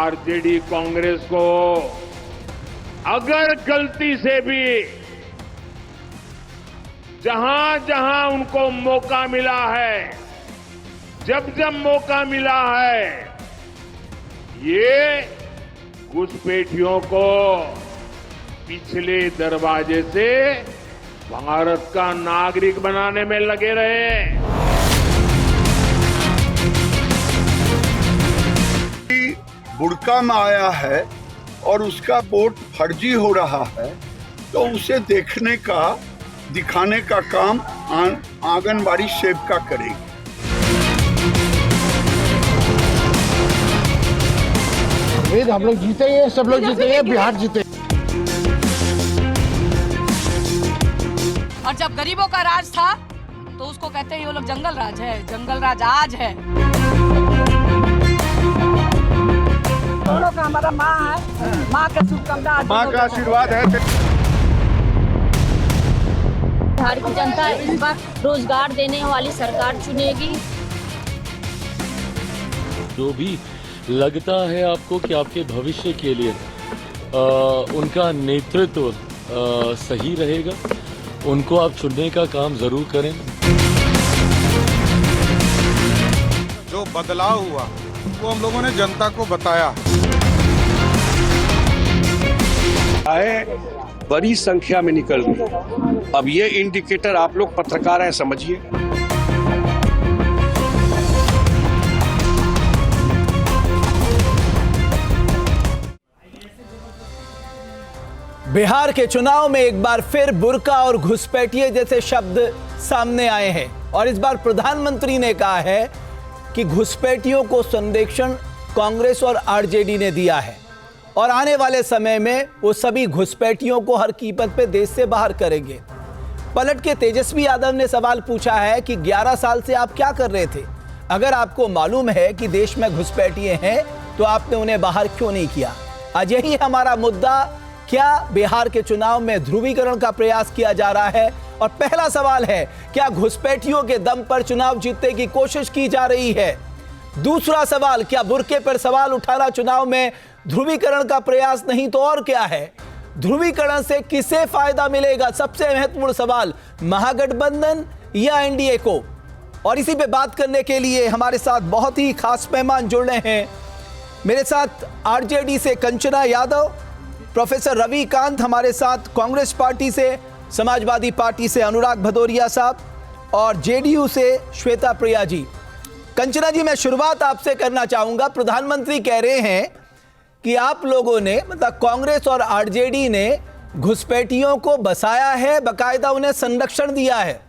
RJD Congress को अगर गलती से भी जहां जहां उनको मौका मिला है, जब जब मौका मिला है, ये घुसपैठियों को पिछले दरवाजे से भारत का नागरिक बनाने में लगे रहे। बुड़का में आया है और उसका वोट फर्जी हो रहा है, तो उसे देखने का, दिखाने का काम आंगनबाड़ी सेविका करेगी। हम लोग जीतेंगे, सब लोग जीतेंगे, बिहार जीते। और जब गरीबों का राज था तो उसको कहते हैं ये लोग जंगल राज है। जंगल राज आज है। दोनों का हमारा माँ है, माँ का शुभकामना, माँ का आशीर्वाद है। बिहार की जनता इस बार रोजगार देने वाली सरकार चुनेगी। जो भी लगता है आपको कि आपके भविष्य के लिए उनका नेतृत्व सही रहेगा, उनको आप चुनने का काम जरूर करें। जो बदलाव हुआ वो हम लोगों ने जनता को बताया। बड़ी संख्या में निकल गई। अब ये इंडिकेटर, आप लोग पत्रकार हैं, समझिए। बिहार के चुनाव में एक बार फिर बुर्का और घुसपैठिए जैसे शब्द सामने आए हैं और इस बार प्रधानमंत्री ने कहा है कि घुसपैठियों को संरक्षण कांग्रेस और आरजेडी ने दिया है और आने वाले समय में वो सभी घुसपैठियों को हर कीमत पे देश से बाहर करेंगे। पलट के तेजस्वी यादव ने सवाल पूछा है कि 11 साल से आप क्या कर रहे थे? अगर आपको मालूम है कि देश में घुसपैठिए हैं तो आपने उन्हें बाहर क्यों नहीं किया? आज यही हमारा मुद्दा। क्या बिहार के चुनाव में ध्रुवीकरण का प्रयास किया जा रहा है? और पहला सवाल है, क्या घुसपैठियों के दम पर चुनाव जीतने की कोशिश की जा रही है? दूसरा सवाल, क्या बुर्के पर सवाल उठाना चुनाव में ध्रुवीकरण का प्रयास नहीं तो और क्या है? ध्रुवीकरण से किसे फायदा मिलेगा? सबसे महत्वपूर्ण सवाल, महागठबंधन या एनडीए को? और इसी पे बात करने के लिए हमारे साथ बहुत ही खास मेहमान जुड़ रहे हैं। मेरे साथ आरजेडी से कंचना यादव, प्रोफेसर रवि कांत हमारे साथ कांग्रेस पार्टी से, समाजवादी पार्टी से अनुराग भदौरिया साहब और जेडीयू से श्वेता प्रिया जी। कंचना जी, मैं शुरुआत आपसे करना चाहूंगा। प्रधानमंत्री कह रहे हैं कि आप लोगों ने, मतलब कांग्रेस और आरजेडी ने घुसपैठियों को बसाया है, बाकायदा उन्हें संरक्षण दिया है।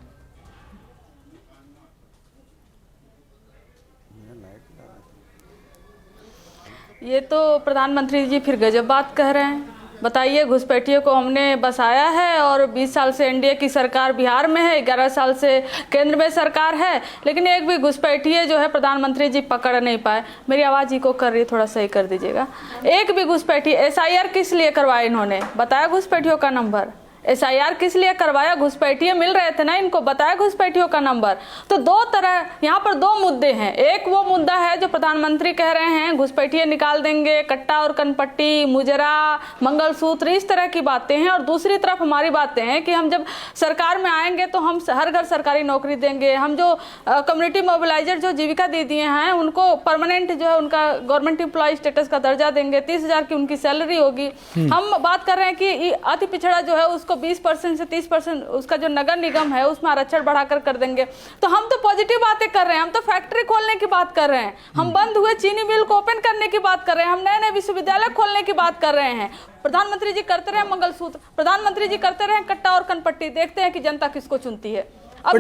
ये तो प्रधानमंत्री जी फिर गजब बात कह रहे हैं। बताइए, घुसपैठियों को हमने बसाया है और 20 साल से एनडीए की सरकार बिहार में है, 11 साल से केंद्र में सरकार है, लेकिन एक भी घुसपैठिए जो है प्रधानमंत्री जी पकड़ नहीं पाए। मेरी आवाज़ ही को कर रही है, थोड़ा सही कर दीजिएगा। एक भी घुसपैठिए, एसआईआर किस लिए करवाया इन्होंने? बताया घुसपैठियों का नंबर? एसआईआर किस लिए करवाया? घुसपैठिए मिल रहे थे ना इनको, बताया घुसपैठियों का नंबर। तो दो तरह, यहाँ पर दो मुद्दे हैं। एक वो मुद्दा है जो प्रधानमंत्री कह रहे हैं घुसपैठिए निकाल देंगे, कट्टा और कनपट्टी, मुजरा, मंगलसूत्र, इस तरह की बातें हैं। और दूसरी तरफ हमारी बातें हैं कि हम जब सरकार में आएंगे तो हम हर घर सरकारी नौकरी देंगे, हम जो कम्युनिटी मोबिलाइजर जो जीविका दीदी हैं उनको परमानेंट जो है उनका गवर्नमेंट एम्प्लॉय स्टेटस का दर्जा देंगे, 30,000 की उनकी सैलरी होगी। हम बात कर रहे हैं कि अति पिछड़ा जो है उसको 20% से 30% उसका जो नगर निगम है उसमें आरक्षण बढ़ाकर कर देंगे। तो हम तो पॉजिटिव बातें कर रहे हैं, हम तो फैक्ट्री खोलने की बात कर रहे हैं, हम बंद हुए चीनी मिल को ओपन करने की बात कर रहे हैं, हम नए नए विश्वविद्यालय खोलने की बात कर रहे हैं। प्रधानमंत्री जी करते रहे मंगलसूत्र, प्रधानमंत्री जी करते रहे कट्टा और कनपट्टी। देखते हैं कि जनता किसको चुनती है। अब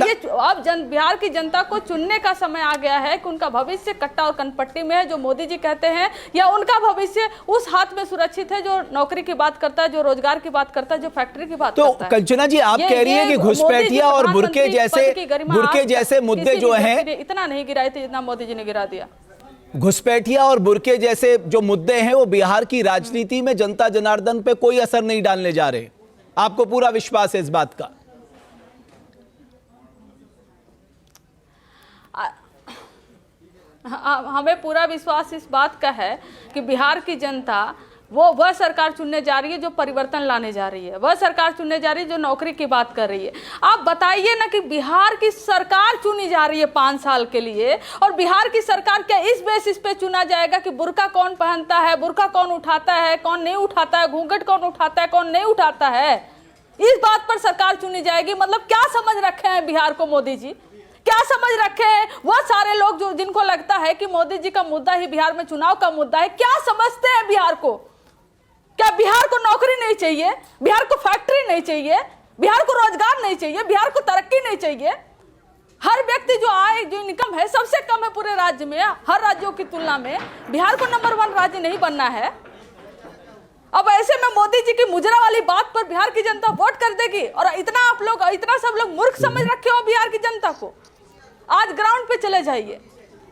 बिहार की जनता को चुनने का समय आ गया है कि उनका भविष्य कट्टा और कनपट्टी में है जो मोदी जी कहते हैं, या उनका भविष्य उस हाथ में सुरक्षित है जो नौकरी की बात करता है, जो रोजगार की बात करता है, जो फैक्ट्री की बात करता है। तो कंचना जी, आप कह रही है कि घुसपैठिया और बुर्के जैसे मुद्दे जो हैं, इतना नहीं गिराए थे जितना मोदी जी ने गिरा दिया। घुसपैठिया और बुर्के जैसे जो मुद्दे हैं वो बिहार की राजनीति में जनता जनार्दन पे कोई असर नहीं डालने जा रहे। आपको पूरा विश्वास है इस बात का? हमें पूरा विश्वास इस बात का है कि बिहार की जनता वह सरकार चुनने जा रही है जो परिवर्तन लाने जा रही है, वह सरकार चुनने जा रही है जो नौकरी की बात कर रही है। आप बताइए ना कि बिहार की सरकार चुनी जा रही है 5 साल के लिए, और बिहार की सरकार क्या इस बेसिस पे चुना जाएगा कि बुर्का कौन पहनता है, बुर्का कौन उठाता है, कौन नहीं उठाता है, घूंघट कौन उठाता है, कौन नहीं उठाता है, इस बात पर सरकार चुनी जाएगी? मतलब क्या समझ रखे हैं बिहार को मोदी जी? क्या समझ रखे हैं वह सारे लोग जो जिनको लगता है कि मोदी जी का मुद्दा ही बिहार में चुनाव का मुद्दा है? क्या समझते हैं बिहार को? क्या बिहार को नौकरी नहीं चाहिए? बिहार को फैक्ट्री नहीं चाहिए? बिहार को रोजगार नहीं चाहिए? बिहार को तरक्की नहीं चाहिए? हर व्यक्ति जो आय जो इनकम है सबसे कम है पूरे राज्य में, हर राज्यों की तुलना में बिहार को नंबर 1 राज्य नहीं बनना है। अब ऐसे में मोदी जी की मुजरा वाली बात पर बिहार की जनता वोट कर देगी, और इतना आप लोग, इतना सब लोग मूर्ख समझ रखे हो बिहार की जनता को। आज ग्राउंड पे चले जाइए,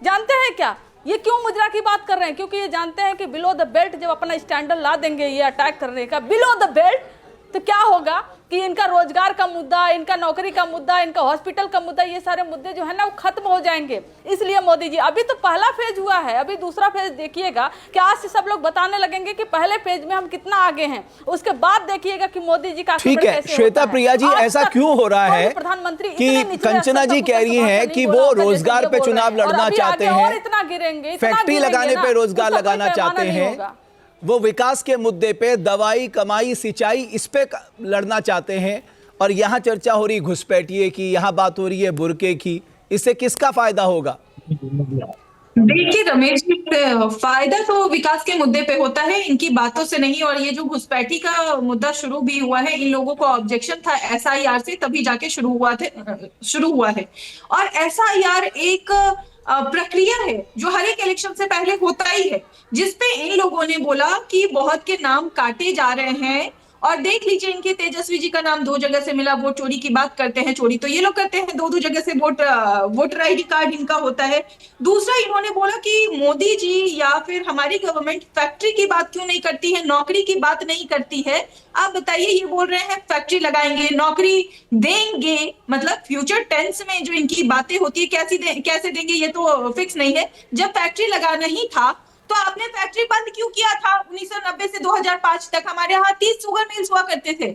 जानते हैं क्या ये क्यों मुजरा की बात कर रहे हैं? क्योंकि ये जानते हैं कि बिलो द बेल्ट जब अपना स्टैंडर्ड ला देंगे ये अटैक करने का, बिलो द बेल्ट, तो क्या होगा कि इनका रोजगार का मुद्दा, इनका नौकरी का मुद्दा, इनका हॉस्पिटल का मुद्दा, ये सारे मुद्दे जो है ना वो खत्म हो जाएंगे। इसलिए मोदी जी, अभी तो पहला फेज हुआ है, अभी दूसरा फेज देखिएगा कि आज से सब लोग बताने लगेंगे कि पहले फेज में हम कितना आगे हैं, उसके बाद देखिएगा कि मोदी जी का। ठीक है श्वेता प्रिया जी, ऐसा क्यों हो रहा है प्रधानमंत्री कि कंचना जी कह रही हैं कि वो रोजगार पे चुनाव लड़ना चाहते हैं, इतना गिरेंगे, फैक्ट्री लगाने पे रोजगार लगाना चाहते हैं, वो विकास के मुद्दे पे दवाई कमाई सिंचाई इस पे लड़ना चाहते हैं, और यहां चर्चा हो रही घुसपैठिए की, यहां बात हो रही है बुर्के की, इससे किसका फायदा होगा? देखिए रमेश जी, फायदा तो विकास के मुद्दे पे होता है, इनकी बातों से नहीं। और ये जो घुसपैठी का मुद्दा शुरू भी हुआ है, इन लोगों को ऑब्जेक्शन था SIR से, तभी जाके शुरू हुआ है। और SIR एक प्रक्रिया है जो हर एक इलेक्शन से पहले होता ही है, जिसपे इन लोगों ने बोला कि बहुत के नाम काटे जा रहे हैं। और देख लीजिए, इनके तेजस्वी जी का नाम 2 जगह से मिला, वोट चोरी की बात करते हैं, चोरी तो ये लोग करते हैं, 2 जगह से वोटर ID कार्ड इनका होता है। दूसरा, इन्होंने बोला कि मोदी जी या फिर हमारी गवर्नमेंट फैक्ट्री की बात क्यों नहीं करती है, नौकरी की बात नहीं करती है। आप बताइए, ये बोल रहे हैं फैक्ट्री लगाएंगे, नौकरी देंगे, मतलब फ्यूचर टेंस में जो इनकी बातें होती है, कैसे देंगे ये तो फिक्स नहीं है। जब फैक्ट्री लगाना ही था तो आपने फैक्ट्री बंद क्यों किया था? 1990 से 2005 तक हमारे यहाँ 30 शुगर मिल्स हुआ करते थे।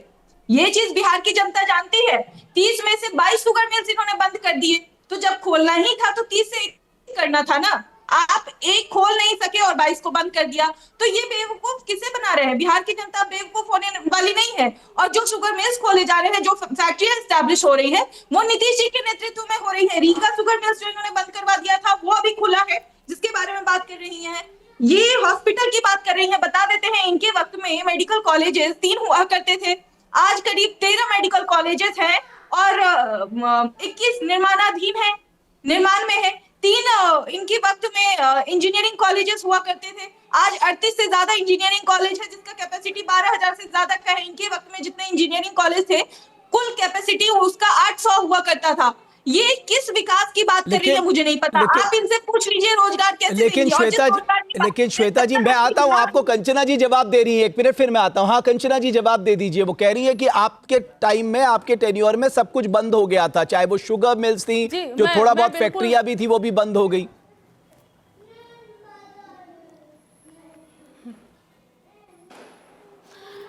ये चीज बिहार की जनता जानती है। 30 में से 22 शुगर मिल्स इन्होंने बंद कर दिए। तो जब खोलना ही था तो 30 से करना था ना। आप एक खोल नहीं सके और 22 को बंद कर दिया, तो ये बेवकूफ किसे बना रहे हैं? बिहार की जनता बेवकूफ होने वाली नहीं है। और जो शुगर मिल्स खोले जा रहे हैं, जो फैक्ट्रियां एस्टैब्लिश हो रही है, वो नीतीश जी के नेतृत्व में हो रही है। रीगा शुगर मिल्स जो इन्होंने बंद करवा दिया था वो अभी खुला है, जिसके बारे में बात कर रही है। ये हॉस्पिटल की बात कर रही है। बता देते हैं, इनके वक्त में मेडिकल कॉलेजेस 3 हुआ करते थे, आज करीब 13 मेडिकल कॉलेजेस हैं और 21 निर्माणाधीन है, निर्माण में है। 3 इनके वक्त में इंजीनियरिंग कॉलेजेस हुआ करते थे, आज 38 से ज्यादा इंजीनियरिंग कॉलेज है, जिसका कैपेसिटी 12,000 से ज्यादा का है। इनके वक्त में जितने इंजीनियरिंग कॉलेज थे, कुल कैपेसिटी उसका 800 हुआ करता था। ये किस विकास की बात कर रही है मुझे नहीं पता। आप इनसे पूछ लीजिए रोजगार कैसे लेकिन श्वेता जी मैं आता हूं, आपको कंचना जी जवाब दे रही है, 1 मिनट फिर मैं आता हूं। हाँ कंचना जी जवाब दे दीजिए। वो कह रही है कि आपके टाइम में, आपके टेन्योर में सब कुछ बंद हो गया था, चाहे वो शुगर मिल्स थी, जो थोड़ा बहुत फैक्ट्रियां भी थी वो भी बंद हो गई।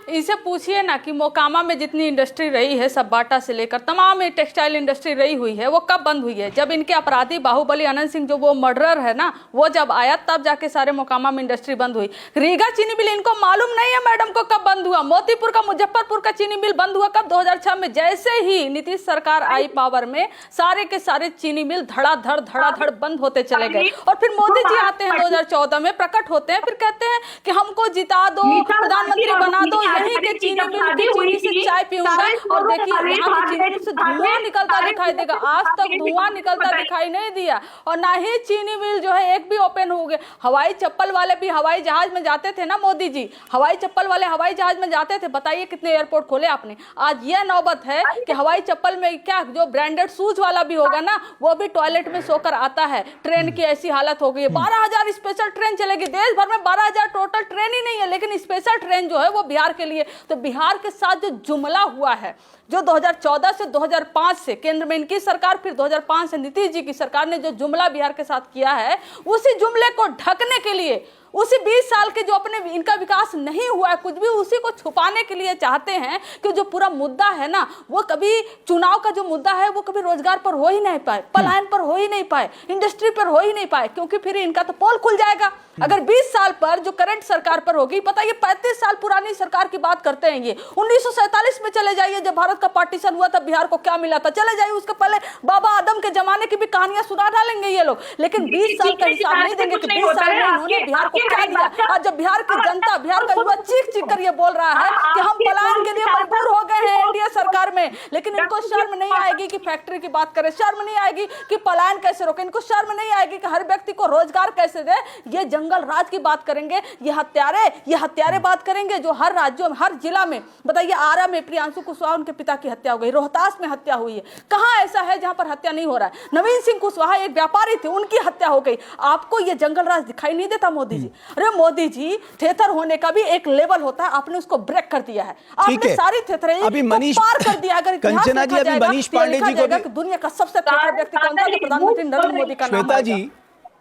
इनसे पूछिए ना कि मोकामा में जितनी इंडस्ट्री रही है, सब बाटा से लेकर तमाम टेक्सटाइल इंडस्ट्री रही हुई है, वो कब बंद हुई है? जब इनके अपराधी बाहुबली अनंत सिंह, जो वो मर्डरर है ना, वो जब आया तब जाके सारे मोकामा में इंडस्ट्री बंद हुई। रीगा चीनी मिल इनको मालूम नहीं है मैडम को कब बंद हुआ। मोतीपुर का, मुजफ्फरपुर का चीनी मिल बंद हुआ कब? 2006 में। जैसे ही नीतीश सरकार आई पावर में, सारे के सारे चीनी मिल धड़ाधड़ बंद होते चले गए। और फिर मोदी जी आते हैं 2014 में, प्रकट होते हैं, फिर कहते हैं कि हमको जिता दो, प्रधानमंत्री बना दो, यहीं के चीनी मिल की चीनी से चाय पीऊंगा। और देखिए यहाँ की चीनी मिल से धुआं निकलता दिखाई देगा, आज तक धुआं निकलता दिखाई नहीं दिया। और ना ही चीनी मिल जो है एक भी ओपन हो गए। हवाई चप्पल वाले भी हवाई जहाज में जाते थे ना मोदी जी, हवाई चप्पल वाले हवाई जहाज में जाते थे। बताइए कितने एयरपोर्ट खोले आपने। आज यह नौबत है कि हवाई चप्पल में क्या, जो ब्रांडेड शूज वाला भी होगा ना, वो भी टॉयलेट में सोकर आता है। ट्रेन की ऐसी हालत हो गई है। 12,000 स्पेशल ट्रेन चलेगी देश भर में, 12,000 टोटल ट्रेन ही नहीं है, लेकिन स्पेशल ट्रेन जो है वो बिहार के लिए। तो बिहार के साथ जो जुमला हुआ है, जो 2014 से 2005 से केंद्र में इनकी सरकार, फिर 2005 से नीतीश जी की सरकार ने जो जुमला बिहार के साथ किया है, उसी जुमले को ढकने के लिए, उसी 20 साल के जो अपने इनका विकास नहीं हुआ है कुछ भी, उसी को छुपाने के लिए चाहते हैं कि जो पूरा मुद्दा है ना, वो कभी चुनाव का जो मुद्दा है वो कभी रोजगार पर हो ही नहीं पाए, पलायन पर हो ही नहीं पाए, इंडस्ट्री पर हो ही नहीं पाए, क्योंकि फिर इनका तो पोल खुल जाएगा। अगर 20 साल पर जो करंट सरकार पर होगी, पता ये 35 साल पुरानी सरकार की बात करते हैं ये, 1947 में चले जाइए जब भारत का पार्टीशन हुआ तब बिहार को क्या मिला था, चले जाइए उसके पहले बाबा आदम के जमाने की भी कहानियां सुना डालेंगे ये लोग, लेकिन 20 साल का हिसाब नहीं देंगे कि 20 साल में इन्होंने बिहार को क्या दिया। आज जब बिहार की जनता, बिहार का युवा चीख चीख कर ये बोल रहा है कि हम पलायन के लिए मजबूर हो गए हैं एनडीए सरकार में, लेकिन इनको शर्म नहीं आएगी कि फैक्ट्री की बात करें, शर्म नहीं आएगी कि पलायन कैसे रोके, इनको शर्म नहीं आएगी कि हर व्यक्ति को रोजगार कैसे दे। ये जंगल राज की बात करेंगे, ये हत्यारे बात करेंगे जो हर राज्यों में, हर जिला में, बताइए आरा में प्रियांशु कुशवाहा उनके पिता की हत्या हो गई, रोहतास में हत्या हुई है, कहां ऐसा है जहां पर हत्या नहीं हो रहा है। नवीन सिंह कुशवाहा एक व्यापारी थे, उनकी हत्या हो गई। आपको ये जंगल राज दिखाई नहीं देता मोदी जी? अरे मोदी जी, थेथर होने का भी एक लेवल होता है, आपने उसको ब्रेक कर दिया है, आपने सारी थेथरें अभी मनीष पार कर दिया। अगर कंचना जी, अभी मनीष पांडे जी को दुनिया का सबसे थेथर व्यक्ति कौन था? तो प्रधानमंत्री नरेंद्र मोदी का नाम। श्वेता जी,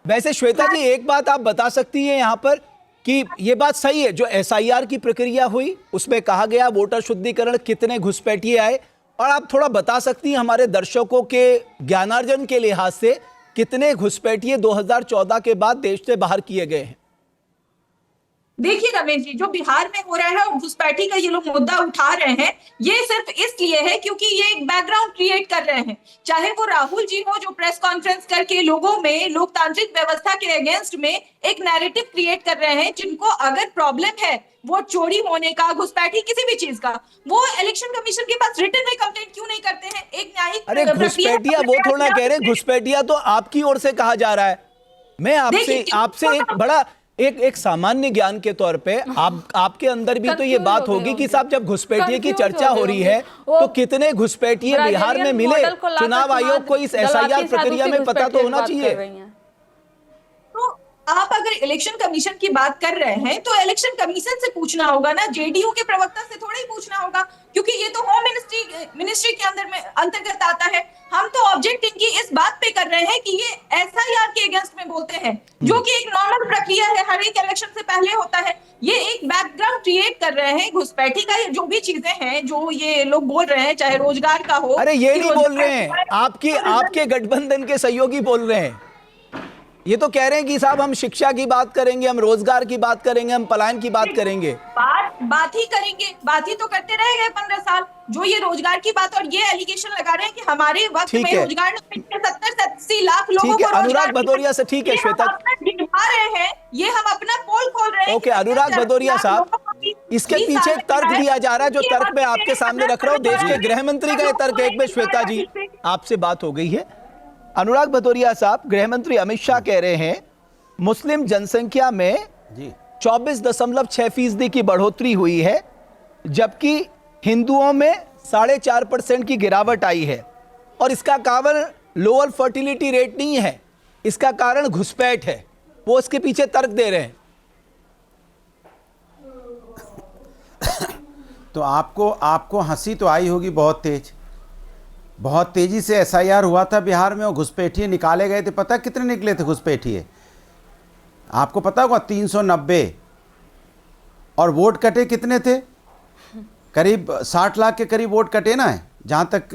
वैसे श्वेता जी एक बात आप बता सकती है यहाँ पर कि ये बात सही है, जो एसआईआर की प्रक्रिया हुई उसमें कहा गया वोटर शुद्धिकरण कितने घुसपैठिए आए, और आप थोड़ा बता सकती हैं हमारे दर्शकों के ज्ञानार्जन के लिहाज से कितने घुसपैठिए 2014 के बाद देश से बाहर किए गए हैं? देखिए रमेश जी, जो बिहार में हो रहा है और घुसपैठी का ये लोग मुद्दा उठा रहे हैं, ये सिर्फ इसलिए है क्योंकि ये एक बैकग्राउंड क्रिएट कर रहे हैं। चाहे वो राहुल जी हो, जो प्रेस कॉन्फ्रेंस करके लोगों में लोकतांत्रिक व्यवस्था के अगेंस्ट में एक नैरेटिव क्रिएट कर रहे हैं, जिनको अगर प्रॉब्लम है वो चोरी होने का, घुसपैठी किसी भी चीज का, वो इलेक्शन कमीशन के पास रिटन में कंप्लेंट क्यों नहीं करते हैं? एक न्यायिक अरे घुसपैठिया वो थोड़ा कह रहे, घुसपैठिया तो आपकी ओर से कहा जा रहा है। मैं आपसे एक बड़ा एक सामान्य ज्ञान के तौर पे आपके अंदर भी तो ये बात होगी कि साहब जब घुसपैठिए की चर्चा हो रही है तो कितने घुसपैठिए बिहार में मिले? चुनाव आयोग को इस एसआईआर प्रक्रिया में पता तो होना चाहिए। तो आप अगर इलेक्शन कमीशन की बात कर रहे हैं तो इलेक्शन कमीशन से पूछना होगा ना, जेडीयू के प्रवक्ता से थोड़ा ही पूछना होगा, क्योंकि ये तो होम मिनिस्ट्री के अंतर्गत आता है। हम तो ऑब्जेक्ट इनकी इस बात पे कर रहे हैं कि ये एसआईआर के अगेंस्ट में बोलते हैं, जो कि एक नॉर्मल प्रक्रिया है, हर एक इलेक्शन से पहले होता है। ये एक बैकग्राउंड क्रिएट कर रहे हैं घुसपैठी का। जो भी चीजें हैं जो ये लोग बोल रहे हैं, चाहे रोजगार का हो, अरे ये नहीं बोल रहे हैं, आपके गठबंधन के सहयोगी बोल रहे हैं। ये तो कह रहे हैं कि साहब हम शिक्षा की बात करेंगे, हम रोजगार की बात करेंगे, हम पलायन की बात करेंगे। बात ही करेंगे, बात ही तो करते रह गए 15 साल। जो ये रोजगार की बात और ये एलिगेशन लगा रहे हैं कि हमारे वक्त में रोजगार 70-80 लाख लोगों को अनुराग भदौरिया से, ठीक है श्वेता, दिखा रहे हैं, ये हम अपना पोल खोल रहे हैं। ओके अनुराग भदौरिया साहब, इसके पीछे तर्क दिया जा रहा है, जो तर्क मैं आपके सामने रख रहा हूँ, देश के गृह मंत्री का तर्क। एक में श्वेता जी आपसे बात हो गई है। अनुराग भदौरिया साहब, गृह मंत्री अमित शाह कह रहे हैं मुस्लिम जनसंख्या में 24.6% की बढ़ोतरी हुई है, जबकि हिंदुओं में 4.5% की गिरावट आई है, और इसका कारण लोअर फर्टिलिटी रेट नहीं है, इसका कारण घुसपैठ है। वो इसके पीछे तर्क दे रहे हैं। तो आपको हंसी तो आई होगी बहुत तेजी से एसआईआर हुआ था बिहार में, और घुसपैठिए निकाले गए थे। पता कितने निकले थे घुसपैठिए? आपको पता होगा 390। और वोट कटे कितने थे? करीब 60 लाख के करीब वोट कटे ना, है जहां तक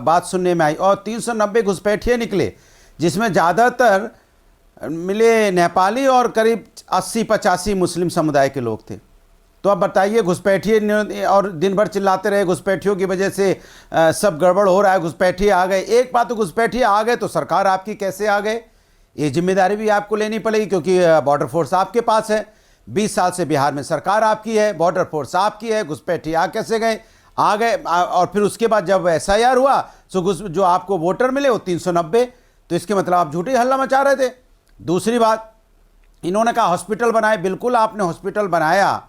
बात सुनने में आई। और 390 घुसपैठिए निकले, जिसमें ज़्यादातर मिले नेपाली और करीब 80-85 मुस्लिम समुदाय के लोग थे। तो अब बताइए, घुसपैठिए, और दिन भर चिल्लाते रहे घुसपैठियों की वजह से सब गड़बड़ हो रहा है, घुसपैठिए आ गए। एक बात तो घुसपैठिए आ गए तो सरकार आपकी कैसे आ गए, ये जिम्मेदारी भी आपको लेनी पड़ेगी, क्योंकि बॉर्डर फोर्स आपके पास है। 20 साल से बिहार में सरकार आपकी है, बॉर्डर फोर्स आपकी है, घुसपैठिए आ कैसे गए? आ गए। और फिर उसके बाद जब एसआईआर हुआ तो जो आपको वोटर मिले वो 390, तो इसके मतलब आप झूठी हल्ला मचा रहे थे। दूसरी बात, इन्होंने कहा हॉस्पिटल बनाए। बिल्कुल आपने हॉस्पिटल बनाया,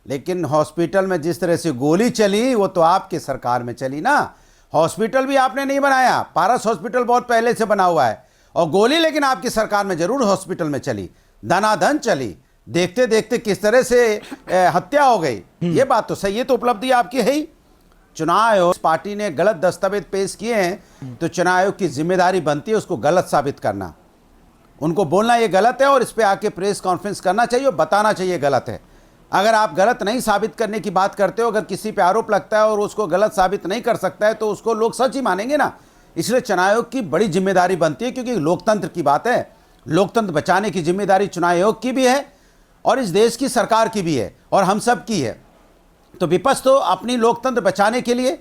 लेकिन हॉस्पिटल में जिस तरह से गोली चली वो तो आपके सरकार में चली ना। हॉस्पिटल भी आपने नहीं बनाया, पारस हॉस्पिटल बहुत पहले से बना हुआ है, और गोली लेकिन आपकी सरकार में जरूर हॉस्पिटल में चली, धनाधन चली। देखते देखते किस तरह से हत्या हो गई, ये बात तो सही है, तो उपलब्धि आपकी है ही। चुनाव आयोग पार्टी ने गलत दस्तावेज पेश किए हैं तो चुनाव आयोग की जिम्मेदारी बनती है उसको गलत साबित करना, उनको बोलना ये गलत है और इस पे आके प्रेस कॉन्फ्रेंस करना चाहिए और बताना चाहिए गलत है। अगर आप गलत नहीं साबित करने की बात करते हो, अगर किसी पे आरोप लगता है और उसको गलत साबित नहीं कर सकता है तो उसको लोग सच ही मानेंगे ना। इसलिए चुनाव आयोग की बड़ी जिम्मेदारी बनती है, क्योंकि लोकतंत्र की बात है, लोकतंत्र बचाने की जिम्मेदारी चुनाव आयोग की भी है और इस देश की सरकार की भी है और हम सब की है। तो विपक्ष तो अपनी लोकतंत्र बचाने के लिए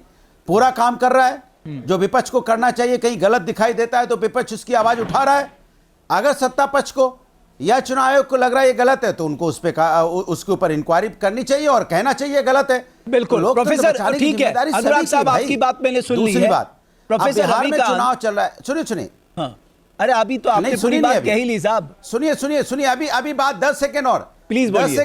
पूरा काम कर रहा है, जो विपक्ष को करना चाहिए, कहीं गलत दिखाई देता है तो विपक्ष उसकी आवाज उठा रहा है। अगर सत्ता पक्ष को या चुनाव आयोग को लग रहा है ये गलत है तो उनको उसके ऊपर इंक्वायरी करनी चाहिए और कहना चाहिए गलत है। बिल्कुल तो प्रोफेसर, ठीक है, अनुराग साहब आपकी बात मैंने सुन ली है। दूसरी बात, प्रोफेसर बिहार में चुनाव चल रहा है, सुनिए हाँ, अरे अभी तो आपने पूरी बात कह ही ली साहब। सुनिए अभी बात 10 सेकेंड और प्लीज, 10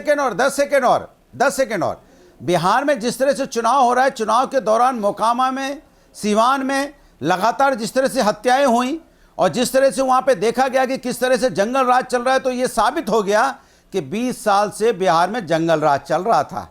सेकेंड और। बिहार में जिस तरह से चुनाव हो रहा है, चुनाव के दौरान मोकामा में, सीवान में लगातार जिस तरह से हत्याएं हुई और जिस तरह से वहां पे देखा गया कि किस तरह से जंगल राज चल रहा है, तो यह साबित हो गया कि 20 साल से बिहार में जंगल राज चल रहा था।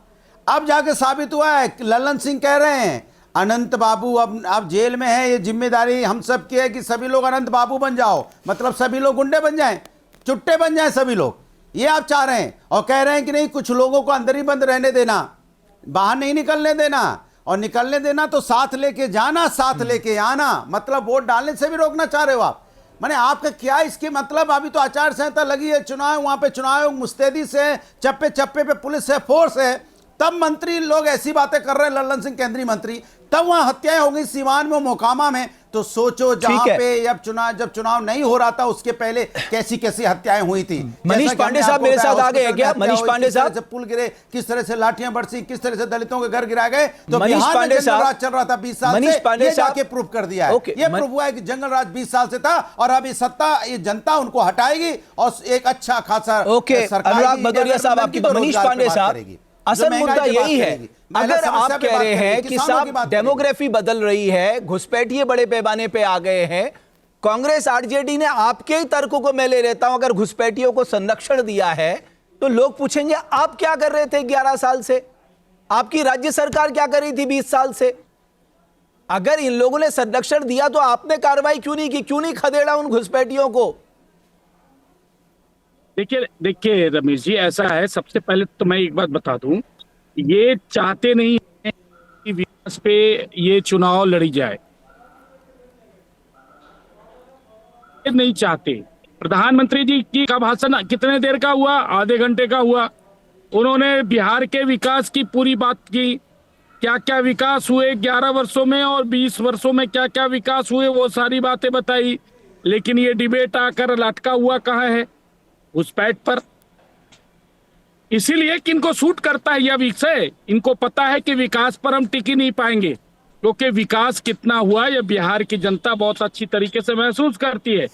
अब जाके साबित हुआ है, लल्लन सिंह कह रहे हैं अनंत बाबू अब जेल में है, ये जिम्मेदारी हम सब की है कि सभी लोग अनंत बाबू बन जाओ, मतलब सभी लोग गुंडे बन जाएं, चुट्टे बन जाएं सभी लोग, ये आप चाह रहे हैं। और कह रहे हैं कि नहीं, कुछ लोगों को अंदर ही बंद रहने देना, बाहर नहीं निकलने देना, और निकलने देना तो साथ लेके जाना, साथ लेके आना, मतलब वोट डालने से भी रोकना चाह रहे हो आप। माने आपका क्या इसके मतलब, अभी तो आचार संहिता लगी है, चुनाव, वहां पे चुनाव आयोग मुस्तैदी से, चप्पे चप्पे पे पुलिस है, फोर्स है, तब मंत्री लोग ऐसी बातें कर रहे हैं, लल्लन सिंह केंद्रीय मंत्री, तब वहां हत्याएं हो गई सीवान में, मोकामा में। तो सोचो जहां पे जब चुनाव नहीं हो रहा था उसके पहले कैसी कैसी हत्याएं हुई थी। मनीष पांडे साहब मेरे साथ आ गए हैं क्या? मनीष पांडे साहब, पुल गिरे, किस तरह से लाठियां बरसी, किस तरह से दलितों के घर गिराए गए, तो मनीष पांडे साहब चल रहा था 20 साल से, ये जाके प्रूव कर दिया है, ये प्रूव हुआ है कि जंगल राज 20 साल से था और अब ये सत्ता, ये जनता उनको हटाएगी और एक अच्छा खासा अनुराग भदौरिया साहब आपकी बात। मनीष पांडे साहब, असल मुद्दा यही है, अगर आप कह रहे हैं कि साहब डेमोग्राफी बदल रही है, घुसपैठिए बड़े पैमाने पे आ गए हैं, कांग्रेस आरजेडी ने आपके ही तर्कों को मैं ले लेता हूं, अगर घुसपैठियों को संरक्षण दिया है तो लोग पूछेंगे आप क्या कर रहे थे 11 साल से, आपकी राज्य सरकार क्या कर रही थी 20 साल से? अगर इन लोगों ने संरक्षण दिया तो आपने कार्रवाई क्यों नहीं की, क्यों नहीं खदेड़ा उन घुसपैठियों को? देखिए रमेश जी, ऐसा है, सबसे पहले तो मैं एक बात बता दूं, ये चाहते नहीं है कि विकास पे ये चुनाव लड़ी जाए, ये नहीं चाहते। प्रधानमंत्री जी की का भाषण कितने देर का हुआ? आधे घंटे का हुआ। उन्होंने बिहार के विकास की पूरी बात की, क्या क्या विकास हुए 11 वर्षों में और 20 वर्षों में क्या क्या विकास हुए, वो सारी बातें बताई। लेकिन ये डिबेट आकर लटका हुआ कहाँ है? घुसपैठ पर। इसीलिए कि इनको सूट करता है यह विषय, इनको पता है कि विकास पर हम टिक ही नहीं पाएंगे, क्योंकि विकास कितना हुआ यह बिहार की जनता बहुत अच्छी तरीके से महसूस करती है।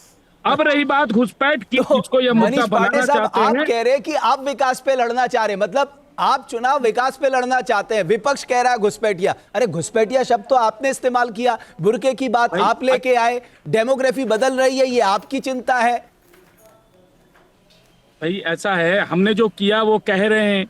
अब रही बात घुसपैठ की, इसको यह मुद्दा बनाना चाहते हैं। आप कह रहे हैं कि आप विकास पे लड़ना चाह रहे हैं, मतलब आप चुनाव विकास पे लड़ना चाहते हैं, विपक्ष कह रहा है घुसपैठिया। अरे घुसपैठिया शब्द तो आपने इस्तेमाल किया, बुर्के की बात आप लेके आए, डेमोग्राफी बदल रही है, ये आपकी चिंता है। भाई ऐसा है, हमने जो किया वो कह रहे हैं,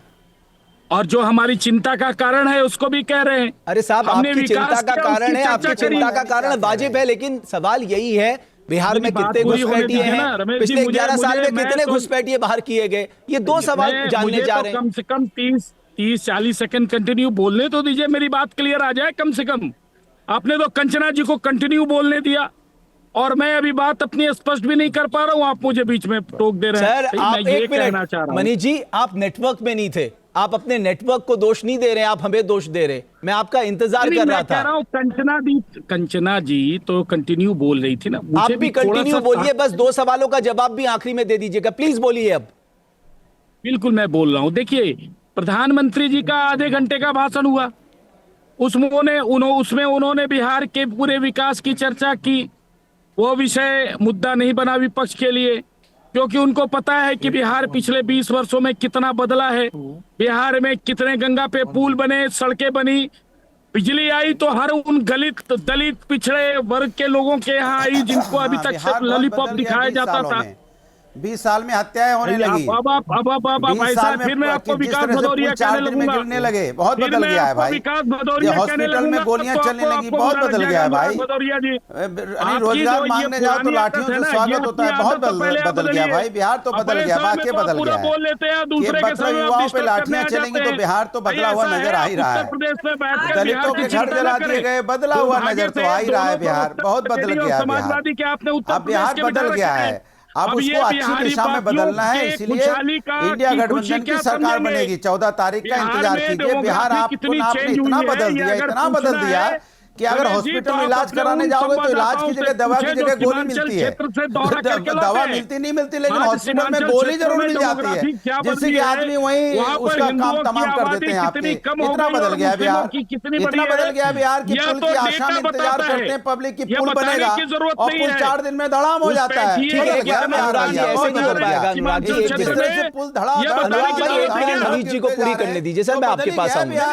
और जो हमारी चिंता का कारण है उसको भी कह रहे हैं। अरे साहब, आपकी चिंता का कारण है, आपकी चिंता का कारण वाजिब है, लेकिन सवाल यही है बिहार में कितने घुसपैठिए हैं, पिछले 11 साल में कितने घुसपैठिए बाहर किए गए, ये दो सवाल जानने जा रहे हैं। कम से कम 30-40 सेकंड कंटिन्यू बोलने तो दीजिए, मेरी बात क्लियर आ जाए कम से कम। आपने तो कंचना जी को कंटिन्यू बोलने दिया और मैं अभी बात अपनी स्पष्ट भी नहीं कर पा रहा हूं, आप मुझे बीच में टोक दे रहे हैं। सर, आप एक मिनट, मनीष जी, आप नेटवर्क में नहीं थे, आप अपने नेटवर्क को दोष नहीं दे रहे, आप हमें दोष दे रहे। मैं आपका इंतजार कर रहा था। कंचना जी तो कंटिन्यू बोल रही थी ना, आप भी कंटिन्यू बोलिए, बस 2 सवालों का जवाब भी आखिरी में दे दीजिएगा, प्लीज बोलिए। अब बिल्कुल मैं बोल रहा हूं। देखिए, प्रधानमंत्री जी का आधे घंटे का भाषण हुआ, उसमें उन्होंने बिहार के पूरे विकास की चर्चा की। वो विषय मुद्दा नहीं बना विपक्ष के लिए, क्योंकि उनको पता है कि बिहार पिछले 20 वर्षों में कितना बदला है, बिहार में कितने गंगा पे पुल बने, सड़कें बनी, बिजली आई तो हर उन दलित पिछड़े वर्ग के लोगों के यहाँ आई जिनको अभी तक सिर्फ लॉलीपॉप दिखाया जाता था। 20 साल में हत्याएं होने लगी। अब भाई साहब फिर मैं आपको विकास भदौरिया कहने लगूंगा, गिरने लगे, बहुत बदल गया है भाई। हॉस्पिटल में गोलियां चलने लगी, बहुत बदल गया है भाई। रोजगार मांगने जाओ तो लाठियों से स्वागत होता है, बहुत बदल गया भाई। बिहार तो बदल गया, वाकई बदल गया है। मतलब युवाओं पे लाठियां चलेंगी तो बिहार तो बदला हुआ नजर आ ही रहा है। दलितों के घर जला दिए गए, बदला हुआ नजर तो आ ही रहा है बिहार, बहुत बदल गया बिहार। अब बिहार बदल गया है, अब उसको अच्छी दिशा में बदलना है। इसलिए इंडिया गठबंधन की सरकार बनेगी। 14 तारीख का इंतजार कीजिए। बिहार आपने इतना बदल दिया कि अगर हॉस्पिटल में इलाज कराने जाओगे तो इलाज की जगह दवा की जगह गोली मिलती है। दवा मिलती नहीं मिलती, लेकिन हॉस्पिटल में गोली जरूर मिल जाती है, जिससे कि आदमी वहीं उसका काम तमाम कर देते हैं आपके। इतना बदल गया बिहार, इतना बदल गया बिहार की पुल की आशा में इंतजार करते हैं पब्लिक की पुल बनेगा और पुल 4 दिन में धड़ाम हो जाता है। ठीक है, जिस तरह से पुल धड़ा, मनीष जी को पूरी करने दीजिए सर, मैं आपके पास आऊंगा।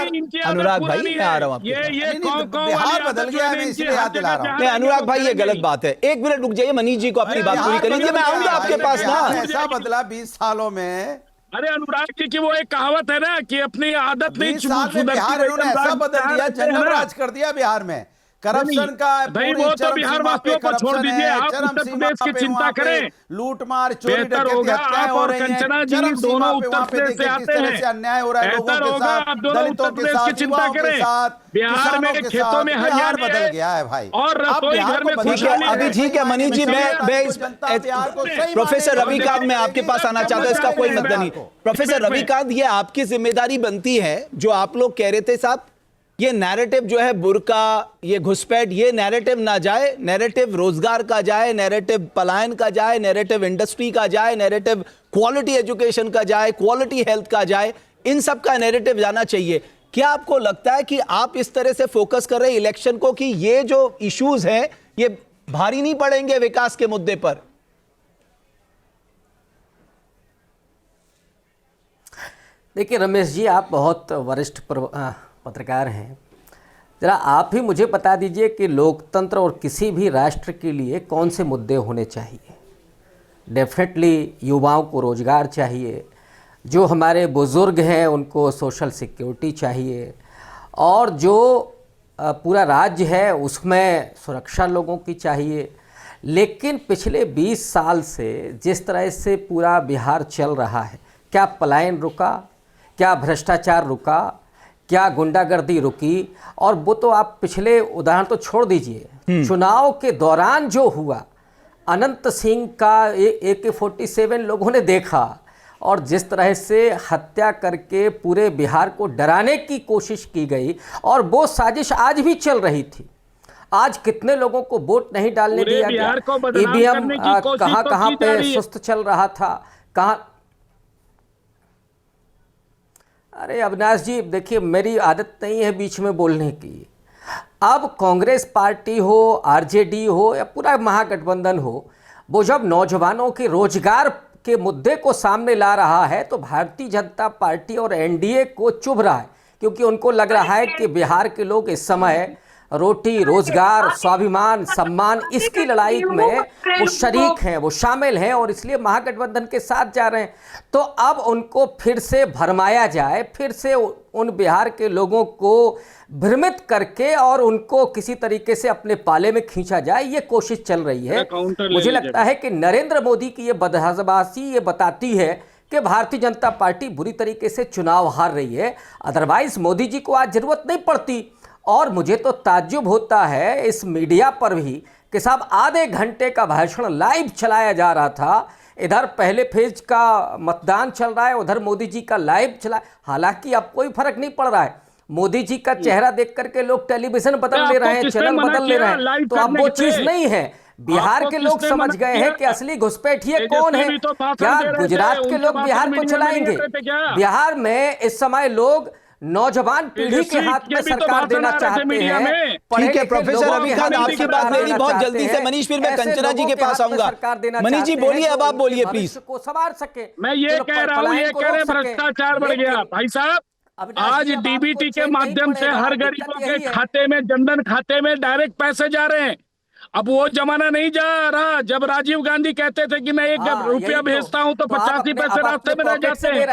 अनुराग भाई मैं आ रहा हूँ आपके बदल गया है, मैं इसलिए याद दिला रहा हूं। नहीं अनुराग भाई ये गलत बात है, 1 मिनट रुक जाइए, मनीष जी को अपनी बात पूरी कर लीजिए, मैं आऊंगा आपके पास ना। ऐसा बदला 20 सालों में। अरे अनुराग जी की वो एक कहावत है ना कि अपनी आदत नहीं सुधरती, बिहार इन्होंने ऐसा बदल दिया, जंगल राज कर दिया बिहार में। करप्शन का भाई वो तो बिहार वासियों को छोड़ दीजिए, आप उत्तर प्रदेश की चिंता करें। लूटमार चोरी बेहतर होगा आप और कंचना जी दोनों उत्तर प्रदेश से आते हैं, अन्याय हो रहा है लोगों के साथ, आप दोनों उत्तर प्रदेश की चिंता करें। बिहार में खेतों में हरियाली बदल गया है भाई, और रसोई घर में खुशहाली। अभी ठीक है मनीष जी, मैं प्रोफेसर रविकांत मैं आपके पास आना चाहता हूं, इसका कोई मतलब नहीं। प्रोफेसर रविकांत, ये आपकी जिम्मेदारी बनती है जो आप लोग कह रहे थे साहब, ये नैरेटिव जो है बुर्का, ये घुसपैठ, ये नैरेटिव ना जाए। नैरेटिव रोजगार का जाए, नैरेटिव पलायन का जाए, नैरेटिव इंडस्ट्री का जाए, नैरेटिव क्वालिटी एजुकेशन का जाए, क्वालिटी हेल्थ का जाए, इन सब का नैरेटिव जाना चाहिए। क्या आपको लगता है कि आप इस तरह से फोकस कर रहे हैं इलेक्शन को कि ये जो इश्यूज हैं ये भारी नहीं पड़ेंगे विकास के मुद्दे पर? देखिए रमेश जी, आप बहुत वरिष्ठ पत्रकार हैं, जरा आप ही मुझे बता दीजिए कि लोकतंत्र और किसी भी राष्ट्र के लिए कौन से मुद्दे होने चाहिए। डेफिनेटली युवाओं को रोजगार चाहिए, जो हमारे बुज़ुर्ग हैं उनको सोशल सिक्योरिटी चाहिए, और जो पूरा राज्य है उसमें सुरक्षा लोगों की चाहिए। लेकिन पिछले 20 साल से जिस तरह से पूरा बिहार चल रहा है, क्या पलायन रुका, क्या भ्रष्टाचार रुका, क्या गुंडागर्दी रुकी? और वो तो आप पिछले उदाहरण तो छोड़ दीजिए, चुनाव के दौरान जो हुआ, अनंत सिंह का AK-47 लोगों ने देखा, और जिस तरह से हत्या करके पूरे बिहार को डराने की कोशिश की गई, और वो साजिश आज भी चल रही थी। आज कितने लोगों को वोट नहीं डालने दिया गया, EVM कहाँ पे सुस्त चल रहा था, कहाँ। अरे अविनाश जी देखिए, मेरी आदत नहीं है बीच में बोलने की। अब कांग्रेस पार्टी हो, RJD हो या पूरा महागठबंधन हो, वो जब नौजवानों के रोजगार के मुद्दे को सामने ला रहा है तो भारतीय जनता पार्टी और NDA को चुभ रहा है, क्योंकि उनको लग रहा है कि बिहार के लोग इस समय रोटी, रोजगार, स्वाभिमान, सम्मान, इसकी लड़ाई में वो शरीक हैं, वो शामिल हैं, और इसलिए महागठबंधन के साथ जा रहे हैं। तो अब उनको फिर से भरमाया जाए, फिर से उन बिहार के लोगों को भ्रमित करके और उनको किसी तरीके से अपने पाले में खींचा जाए, ये कोशिश चल रही है। मुझे लगता है कि नरेंद्र मोदी की ये बदहज़बाज़ी ये बताती है कि भारतीय जनता पार्टी बुरी तरीके से चुनाव हार रही है। अदरवाइज मोदी जी को आज जरूरत नहीं पड़ती। और मुझे तो ताज्जुब होता है इस मीडिया पर भी कि साहब आधे घंटे का भाषण लाइव चलाया जा रहा था, इधर पहले फेज का मतदान चल रहा है, उधर मोदी जी का लाइव चला। हालांकि अब कोई फर्क नहीं पड़ रहा है, मोदी जी का चेहरा देख करके लोग टेलीविजन बदल ले रहे हैं, चैनल बदल ले रहे हैं, तो अब वो चीज नहीं है। बिहार के लोग समझ गए हैं कि असली घुसपैठिए कौन है। क्या गुजरात के लोग बिहार को चलाएंगे? बिहार में इस समय लोग नौजवान पीढ़ी के हाथ में सरकार देना चाहते हैं। ठीक है प्रोफेसर रविकांत, आपकी बात मेरी बहुत जल्दी से। मनीष, फिर मैं कंचना जी के पास आऊंगा। मनीष जी बोलिए, अब आप बोलिए प्लीज। को संवार सके। मैं ये कह रहा हूँ, ये कह रहे भ्रष्टाचार बढ़ गया। भाई साहब, आज DBT के माध्यम से हर गरीबों के खाते में, जनधन खाते में डायरेक्ट पैसे जा रहे हैं। अब वो जमाना नहीं जा रहा जब राजीव गांधी कहते थे कि मैं एक रुपया भेजता हूँ तो 85 पैसे रास्ते में रह जाते हैं।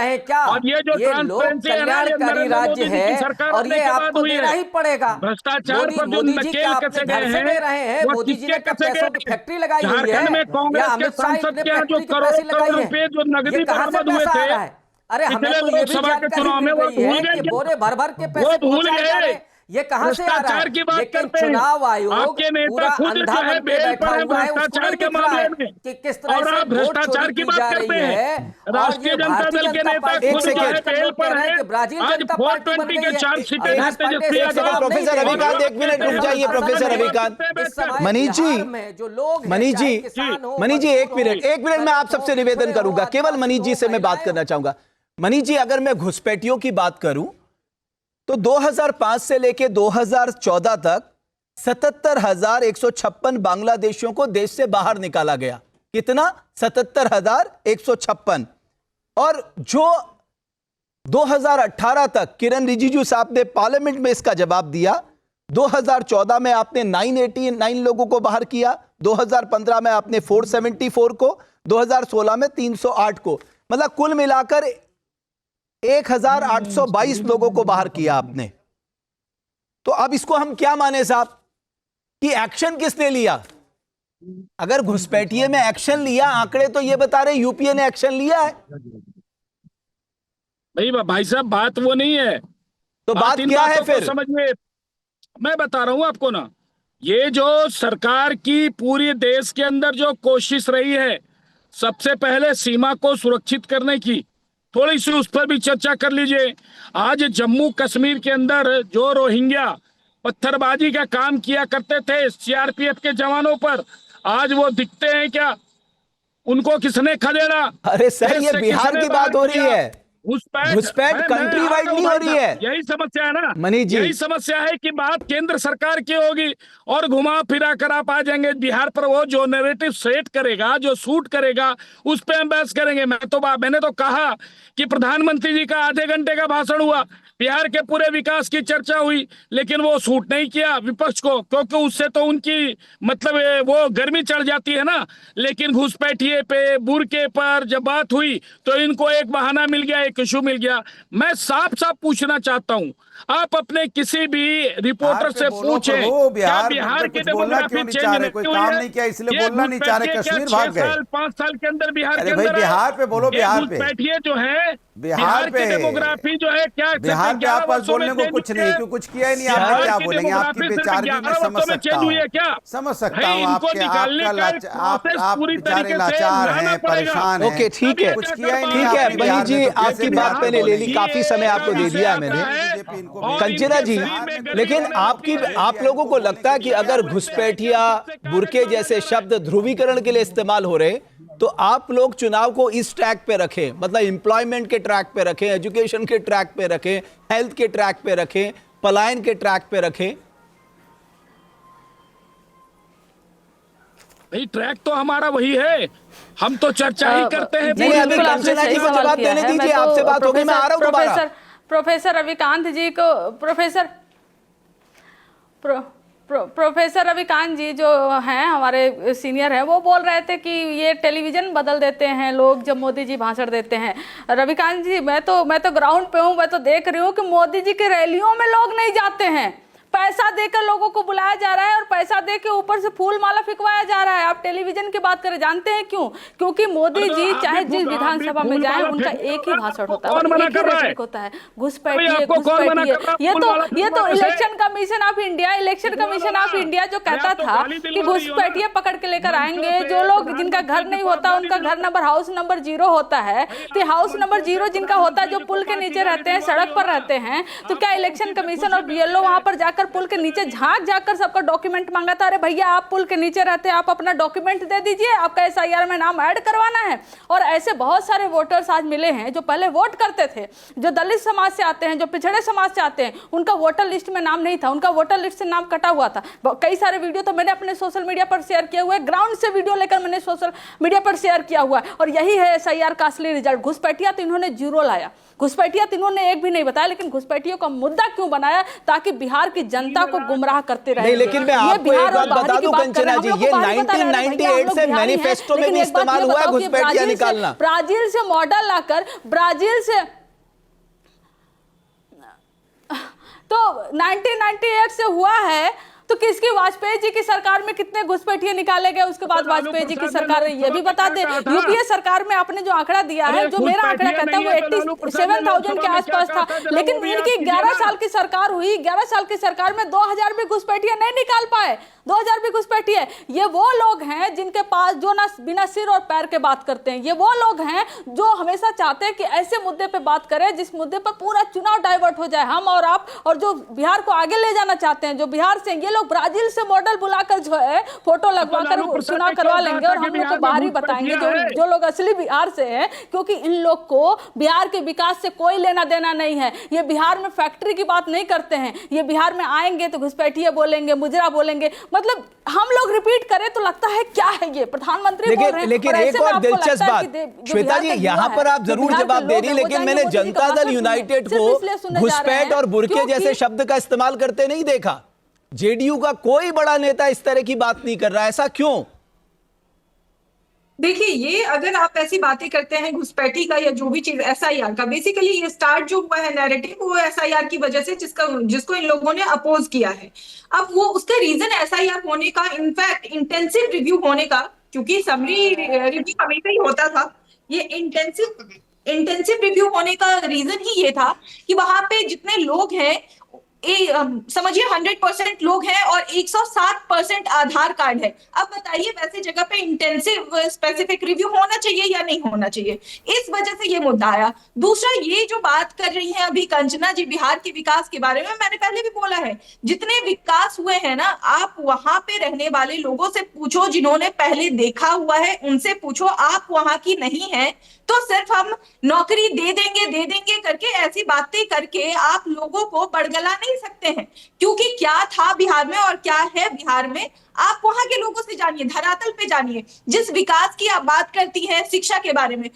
और ये जो ट्रांसपेरेंसी है ना, ये नरेंद्र मोदी जी की सरकार और बनने ये के बाद आपको हुई देना है। ही पड़ेगा। भ्रष्टाचार पर जो नकेल कसे गए हैं, वो मोदी जी ने सिक्के कसे पैसों गए। की फैक्ट्री लगाई हुई है। झारखंड में कांग्रेस के सांसद के यहाँ जो करोड़ रुपए जो नकदी बरामद हुए थे, अरे हमें तो ये भी जानकारी मिल रही है कि बोरे भर भर के पैसे पहुंचाए जा रहे हैं। ये कहां से आ रहा है? की बात लेकिन करते हैं। चुनाव आयोग आपके नेता पूरा खुद अंधा जो है बन के बेल बैठा पर है हुआ है, उसको भ्रष्टाचार नहीं के दिख रहा है मामले में। कि किस तरह और से आप भ्रष्टाचार की बात करते हैं। राष्ट्रीय जनता दल के नेता खुद जो है बेल पर है। आज 420 के चार्जशीटें हैं तेजस्वी यादव। प्रोफेसर रविकांत, एक मिनट रुक जाइए प्रोफेसर रविकांत। मनीष जी एक मिनट मैं आप सबसे निवेदन करूंगा, केवल मनीष जी से मैं बात करना चाहूंगा। मनीष जी, अगर मैं घुसपैठियों की बात करूं तो 2005 से लेकर 2014 तक 77,156 बांग्लादेशियों को देश से बाहर निकाला गया। कितना? 77,156। और जो 2018 तक किरण रिजिजू साहब ने पार्लियामेंट में इसका जवाब दिया। 2014 में आपने 989 लोगों को बाहर किया, 2015 में आपने 474 को, 2016 में 308 को, मतलब कुल मिलाकर 1,822 लोगों को बाहर किया आपने। तो अब इसको हम क्या माने साहब कि एक्शन किसने लिया? अगर घुसपैठिए में एक्शन लिया, आंकड़े तो ये बता रहे यूपीए ने एक्शन लिया है। भाई साहब, बात वो नहीं है। तो बात क्या है फिर? समझिए, मैं बता रहा हूं आपको ना, ये जो सरकार की पूरी देश के अंदर जो कोशिश रही है, सबसे पहले सीमा को सुरक्षित करने की, थोड़ी सी उस पर भी चर्चा कर लीजिए। आज जम्मू कश्मीर के अंदर जो रोहिंग्या पत्थरबाजी का काम किया करते थे सीआरपीएफ के जवानों पर, आज वो दिखते हैं क्या? उनको किसने खदेड़ा? अरे सर, ये बिहार की बात हो रही है, घुसपैठ कंट्री वाइड नहीं हो रही है। यही समस्या है ना मनीष जी, यही समस्या है कि बात केंद्र सरकार की होगी और घुमा फिरा कर आप आ जाएंगे बिहार पर। वो जो नैरेटिव सेट करेगा, जो सूट करेगा, उस पे हम बहस करेंगे। मैंने तो कहा कि प्रधानमंत्री जी का आधे घंटे का भाषण हुआ, बिहार के पूरे विकास की चर्चा हुई, लेकिन वो सूट नहीं किया विपक्ष को, क्योंकि उससे तो उनकी मतलब वो गर्मी चढ़ जाती है ना। लेकिन घुसपैठिए पे, बुरके पर जब बात हुई तो इनको एक बहाना मिल गया, एक इशू मिल गया। मैं साफ साफ पूछना चाहता हूं, आप अपने किसी भी रिपोर्टर से पूछें, क्या बिहार की डेमोग्राफी चेंज नहीं किया? इसलिए बोलना नहीं चाह रहे, कश्मीर भाग गए। 5 साल के अंदर बिहार के अंदर बिहार पे बोलो, बिहार पे घुसपैठिए जो है, बिहार पे डेमोग्राफी जो है, क्या बिहार पे आप पास बोलने को कुछ नहीं, क्यों कुछ किया ही नहीं आपने, क्या बोलेंगे? आपकी बेचारगी मैं समझ सकता हूँ, समझ सकता हूँ आप बेचारे लाचार हैं, परेशान हैं। ओके, ठीक है, कुछ किया ही नहीं। ठीक है मनीष जी, आपकी बात मैंने ले ली, काफी समय आपको दे दिया मैंने। कंचना जी, लेकिन आप लोगों को लगता है कि अगर घुसपैठिया, बुरके जैसे शब्द ध्रुवीकरण के लिए इस्तेमाल हो रहे, तो आप लोग चुनाव को इस ट्रैक पे रखें, मतलब एम्प्लॉयमेंट के ट्रैक पे रखें, एजुकेशन के ट्रैक पे रखें, हेल्थ के ट्रैक पे रखें, पलायन के ट्रैक पे रखें? भाई ट्रैक तो हमारा वही है, हम तो चर्चा ही करते हैं। नहीं, अभी कंचना जी को जवाब देने दीजिए, आपसे बात होगी, मैं आ रहा हूं दोबारा। प्रोफेसर रविकांत जी को, प्रोफेसर रविकांत जी जो हैं हमारे सीनियर हैं, वो बोल रहे थे कि ये टेलीविजन बदल देते हैं लोग जब मोदी जी भाषण देते हैं। रविकांत जी, मैं तो ग्राउंड पे हूँ, मैं तो देख रही हूँ कि मोदी जी की रैलियों में लोग नहीं जाते हैं, पैसा देकर लोगों को बुलाया जा रहा है और पैसा देकर ऊपर से फूल माला फिकवाया जा रहा है। आप टेलीविजन की बात करें, जानते हैं क्यों? क्योंकि मोदी जी चाहे जिस विधानसभा में जाए, उनका एक ही भाषण होता है, एक ही रेटरिक होता है, घुसपैठिए। ये तो इलेक्शन कमीशन ऑफ इंडिया जो कहता था कि घुसपैठिए पकड़ के लेकर आएंगे, जो लोग जिनका घर नहीं होता उनका घर नंबर हाउस नंबर 0 होता है, तो हाउस नंबर 0 जिनका होता है, जो पुल के नीचे रहते हैं, सड़क पर रहते हैं, तो क्या इलेक्शन कमीशन और बीएलओ वहां पर जाकर पुल के नीचे झांक कर सबका डॉक्यूमेंट मांगा था? अरे भैया, आप पुल के नीचे रहते हैं, आप अपना डॉक्यूमेंट दे दीजिए, आपका एसआईआर में नाम ऐड करवाना है। और ऐसे बहुत सारे वोटर्स आज मिले हैं जो पहले वोट करते थे, जो दलित समाज से आते हैं, जो पिछड़े समाज से आते हैं, उनका वोटर लिस्ट में नाम नहीं था, उनका वोटर लिस्ट से नाम कटा हुआ था। कई सारे वीडियो तो मैंने अपने सोशल मीडिया पर शेयर किया हुआ है, ग्राउंड से वीडियो लेकर मैंने सोशल मीडिया पर शेयर किया हुआ है। और यही है एसआईआर का असली रिजल्ट। घुसपैठिया तो इन्होंने 0 लाया, घुसपैठिया तो इन्होंने एक भी नहीं बताया, लेकिन घुसपैठियों का मुद्दा क्यों बनाया? ताकि बिहार की जनता को गुमराह करते रहे। नहीं, लेकिन मैं आपको एक बात बता दूं कंचना जी, ये 1998 से मैनिफेस्टो में भी इस्तेमाल हुआ है घुसपैठिया निकालना। ब्राजील से मॉडल लाकर, ब्राजील से तो 1998 से हुआ है, तो किसकी, वाजपेयी जी की सरकार में कितने घुसपैठिए निकाले गए? उसके बाद वाजपेयी जी की सरकार, ये भी बता दे। यूपीए सरकार में आपने जो आंकड़ा दिया है, जो मेरा आंकड़ा कहता है वो 87,000 के आसपास था, लेकिन इनकी 11 साल की सरकार हुई, 11 साल की सरकार में 2000 भी घुसपैठिए नहीं निकाल पाए। 2000 भी घुसपैठिए। ये वो लोग हैं जिनके पास, जो ना बिना सिर और पैर के बात करते हैं। ये वो लोग हैं जो हमेशा चाहते हैं कि ऐसे मुद्दे पे बात करें जिस मुद्दे पर पूरा चुनाव डाइवर्ट हो जाए, हम और आप, और जो बिहार को आगे ले जाना चाहते हैं, जो बिहार से, ये लोग ब्राजील से मॉडल बुलाकर जो है फोटो लगवाकर चुनाव करवा लेंगे और हम लोग को बाहर ही बताएंगे जो लोग असली बिहार से हैं, क्योंकि इन लोग को बिहार के विकास से कोई लेना देना नहीं है। ये बिहार में फैक्ट्री की बात नहीं करते हैं, ये बिहार में आएंगे तो घुसपैठिए बोलेंगे, मुजरा बोलेंगे। मतलब हम लोग रिपीट करें तो लगता है क्या है ये प्रधानमंत्री बोल रहे हैं। लेकिन एक और दिलचस्प बात श्वेता जी, यहाँ पर आप जरूर जवाब दे रही, लेकिन मैंने जनता दल यूनाइटेड को घुसपैठ और बुरके जैसे शब्द का इस्तेमाल करते नहीं देखा। जेडीयू का कोई बड़ा नेता इस तरह की बात नहीं कर रहा, ऐसा क्यों? देखिए, ये अगर आप ऐसी बातें करते हैं घुसपैठी का या जो भी चीज एसआईआर का, बेसिकली ये स्टार्ट जो हुआ है नैरेटिव, वो एसआईआर की वजह से जिसको इन लोगों ने अपोज किया है। अब वो उसका रीजन एसआईआर होने का, इनफैक्ट इंटेंसिव रिव्यू होने का, क्योंकि समरी रिव्यू हमेशा ही होता था, ये इंटेंसिव रिव्यू होने का रीजन ही ये था कि वहां पे जितने लोग हैं, समझिए 100% लोग हैं और 107% आधार कार्ड है। अब बताइए, वैसे जगह पे इंटेंसिव स्पेसिफिक रिव्यू होना चाहिए या नहीं होना चाहिए? इस वजह से ये मुद्दा आया। दूसरा, ये जो बात कर रही हैं अभी कंचना जी बिहार के विकास के बारे में, मैंने पहले भी बोला है, जितने विकास हुए हैं ना, आप वहां पे रहने वाले लोगों से पूछो, जिन्होंने पहले देखा हुआ है उनसे पूछो, आप वहां की नहीं है तो सिर्फ हम नौकरी दे देंगे करके ऐसी बातें करके आप लोगों को बड़गला नहीं सकते हैं, क्योंकि क्या था बिहार में और क्या है बिहार में आप वहां के लोगों से जानिए, धरातल पे जानिए। जिस विकास की आप बात करती हैं, शिक्षा के बारे में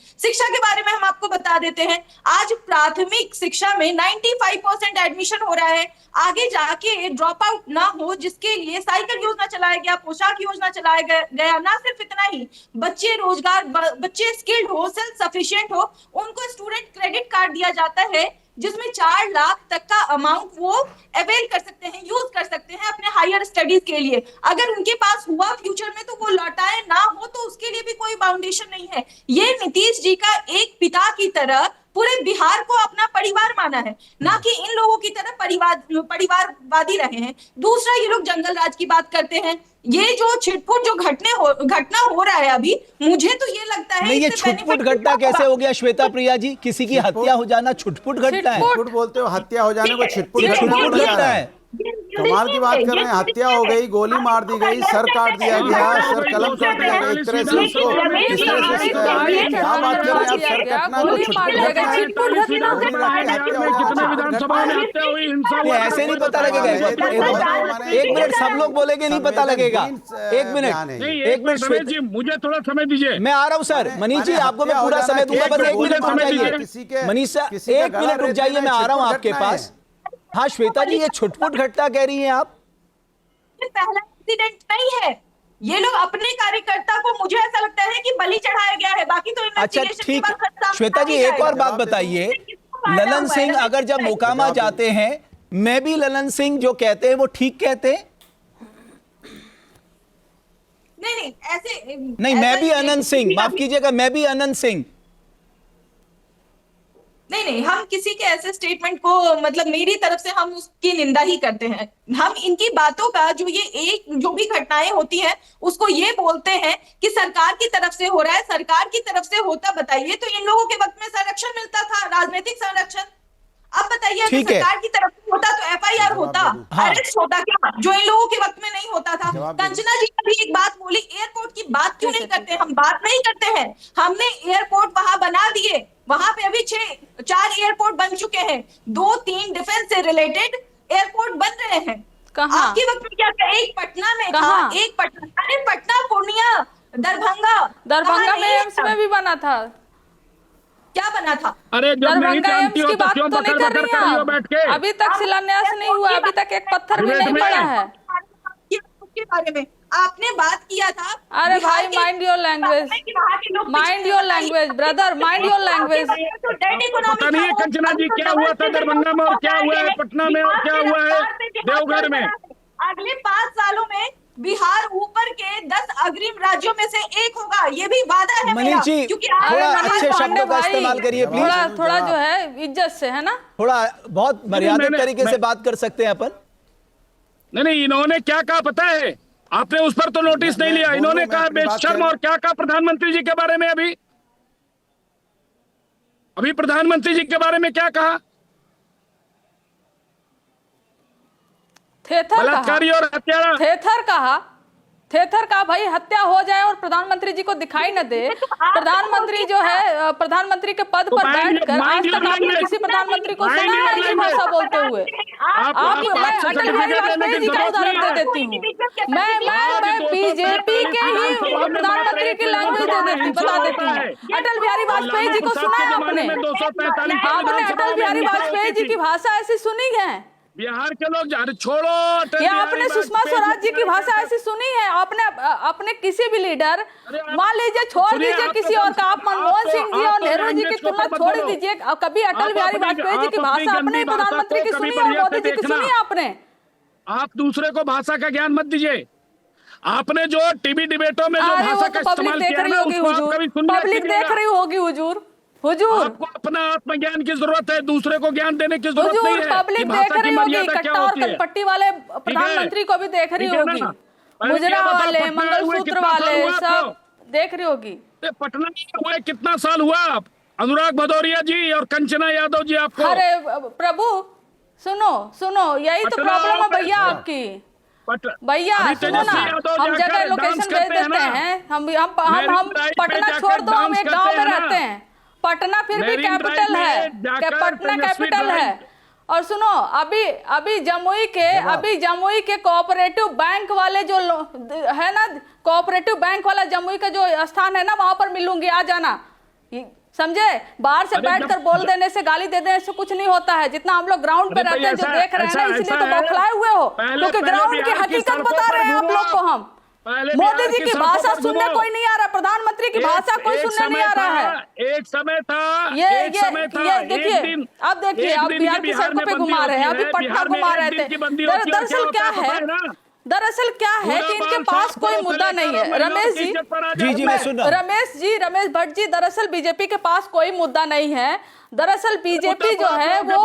हम आपको बता देते हैं, आज प्राथमिक शिक्षा में 95% एडमिशन हो रहा है। आगे जाके ड्रॉप आउट ना हो, जिसके लिए साइकिल योजना चलाया गया, पोशाक योजना चलाया गया। ना सिर्फ इतना ही, बच्चे स्किल्ड हो, सेल्फ सफिशिएंट हो, उनको स्टूडेंट क्रेडिट कार्ड दिया जाता है, जिसमें 4 लाख तक का अमाउंट वो अवेल कर सकते हैं, यूज कर सकते हैं अपने हायर स्टडीज के लिए। अगर उनके पास हुआ फ्यूचर में तो वो लौटाए, ना हो तो उसके लिए भी कोई बाउंडेशन नहीं है। ये नीतीश जी का एक पिता की तरह पूरे बिहार को अपना परिवार माना है, ना कि इन लोगों की तरह परिवारवादी रहे हैं। दूसरा, ये लोग जंगल राज की बात करते हैं। ये जो छिटपुट जो घटना हो रहा है अभी, मुझे तो ये लगता है, नहीं, ये छुटपुट घटना कैसे हो गया श्वेता प्रिया जी? किसी की हत्या हो जाना छुटपुट घटना है? छिटपुट बोलते हो, हत्या हो जाने को छिटपुट घटना है। कमाल की बात कर रहे हैं, हत्या हो गई, गोली मार दी गई, सर काट दिया गया, सर कलम कर दिया गया, एक तरह से उसको इस तरह से क्या बात कर रहे हैं आप? सर कटना को ऐसे नहीं पता लगेगा। एक मिनट, सब लोग बोलेंगे नहीं पता लगेगा। एक मिनट जी, मुझे थोड़ा समय दीजिए, मैं आ रहा हूँ सर। मनीष जी, आपको मैं पूरा समय दूंगा, बस 1 मिनट रुक जाइए। मनीष सर, 1 मिनट रुक जाइए, मैं आ रहा हूँ आपके पास। हाँ श्वेता जी, ये छुटपुट घटना कह रही हैं आप? पहला इंसिडेंट नहीं है, ये लोग अपने कार्यकर्ता को, मुझे ऐसा लगता है कि बलि चढ़ाया गया है, बाकी तो अच्छा ठीक है। श्वेता जी, एक और बात बताइए, ललन सिंह अगर जब मोकामा जाते हैं, मैं भी ललन सिंह जो कहते हैं वो ठीक कहते हैं? नहीं, ऐसे नहीं, मैं भी अनंत सिंह, माफ कीजिएगा, मैं भी अनंत सिंह। नहीं, हम किसी के ऐसे स्टेटमेंट को, मतलब मेरी तरफ से हम उसकी निंदा ही करते हैं। हम इनकी बातों का, जो भी घटनाएं होती हैं, उसको ये बोलते हैं कि सरकार की तरफ से हो रहा है। सरकार की तरफ से होता, बताइए तो इन लोगों के वक्त में संरक्षण मिलता था, राजनीतिक संरक्षण। अब बताइए, अगर सरकार की तरफ से होता तो एफआईआर होता, अरेस्ट होता क्या, जो इन लोगों के वक्त में नहीं होता था। कंचना जी ने भी एक बात बोली, एयरपोर्ट की बात क्यों नहीं करते? हम बात नहीं करते हैं, हमने एयरपोर्ट वहां बना दिए, वहां पे अभी 4 एयरपोर्ट बन चुके हैं, 2-3 डिफेंस से रिलेटेड एयरपोर्ट बन रहे हैं। आपके वक्त में क्या था? एक पटना में था, एक पटना, पूर्णिया, दरभंगा में एम्स में भी बना था। क्या बना था? अरे जब नहीं दरभंगा जानती एम्स हो की तो बात क्यों तो नहीं बकर कर बकर रही कर रही हो हैं बैठ के? आप। अभी तक शिलान्यास नहीं हुआ, अभी तक एक पत्थर भी नहीं पड़ा है। के बारे में आपने बात किया था। अरे भाई mind your language, mind your language brother, mind your language. पता नहीं है कंचना जी क्या हुआ था दरभंगा में और क्या हुआ है पटना में और क्या हुआ है देवघर में। अगले 5 सालों में बिहार ऊपर के 10 अग्रिम राज्यों में से एक होगा, ये भी वादा है मेरा। मनीष जी क्योंकि थोड़ा अच्छे शब्दों का इस्तेमाल करिए प्लीज। थोड़ा जो है इज्जत से, है ना, थोड़ा बहुत मर्यादित तरीके से बात कर सकते हैं अपन। नहीं, इन्होंने क्या कहा पता है? आपने उस पर तो नोटिस नहीं लिया। इन्होंने कहा बेशर्म, और क्या कहा प्रधानमंत्री जी के बारे में? अभी प्रधानमंत्री जी के बारे में क्या कहा? बलात्कारी और हत्यारा। थेथर कहा भाई, हत्या हो जाए और प्रधानमंत्री जी को दिखाई न दे। प्रधानमंत्री जो है, प्रधानमंत्री के पद पर बैठकर आज तक आपने किसी प्रधानमंत्री को सुना है ऐसी भाषा बोलते हुए? मैं अटल बिहारी वाजपेयी जी का उदाहरण दे देती हूँ। मैं बीजेपी के ही प्रधानमंत्री की लैंग्वेज बता देती हूँ। अटल बिहारी वाजपेयी जी को सुना है आपने? अटल बिहारी वाजपेयी जी की भाषा ऐसी सुनी है? बिहार के लोग छोड़ो, या आपने सुषमा स्वराज जी की भाषा ऐसी सुनी है? आपने किसी भी लीडर, मान लीजिए छोड़ दीजिए किसी और का, आप मनमोहन सिंह जी और नेहरू जी की तुलना छोड़ दीजिए, कभी अटल बिहारी वाजपेयी जी की भाषा अपने प्रधानमंत्री की सुनी और मोदी जी की सुनी है आपने? आप दूसरे को भाषा का ज्ञान मत दीजिए। आपने जो टीवी डिबेटों में जो भाषा का इस्तेमाल किया ना, उसको आप कभी सुन लिया पब्लिक देख रही होगी हुजूर। आपको अपना आत्मज्ञान की जरूरत है, दूसरे को ज्ञान देने की जरूरत नहीं है। पब्लिक देख रही होगी, कट्टा और कनपट्टी वाले प्रधानमंत्री को भी देख रही होगी, गुजरा वाले, मंगलसूत्र वाले, सब देख रही होगी। पटना में हुए कितना साल हुआ? अनुराग भदौरिया जी और कंचना यादव जी आपको। अरे प्रभु सुनो, यही तो प्रॉब्लम है भैया आपकी। भैया सुनो ना, हम जगह लोकेशन भेज देते हैं। हम पटना छोड़ दो, हम एक गाँव में रहते हैं। पटना फिर भी कैपिटल है, पटना कैपिटल है। और सुनो, अभी जमुई के कोऑपरेटिव बैंक वाले जो है ना, कोऑपरेटिव बैंक वाला जमुई का जो स्थान है ना, वहां पर मिलूंगी, आ जाना। समझे? बाहर से बैठकर बोल देने से, गाली दे देने से कुछ नहीं होता है। जितना हम लोग ग्राउंड पे रहते हैं, जो देख रहे हैं ना, इसलिए तो बौखलाए हुए हो, क्योंकि ग्राउंड की हकीकत बता रहे हैं आप लोग को हम। मोदी जी की भाषा सुनने कोई नहीं आ रहा, प्रधानमंत्री की भाषा कोई सुनने नहीं आ रहा है। एक समय था, ये देखिए, अब देखिए, आप बिहार की सड़कों पे घुमा रहे हैं, अभी पटना घुमा रहे थे। दरअसल क्या है कि इनके पास कोई मुद्दा नहीं है। रमेश भट्ट जी, दरअसल बीजेपी के पास कोई मुद्दा नहीं है। दरअसल बीजेपी जो है वो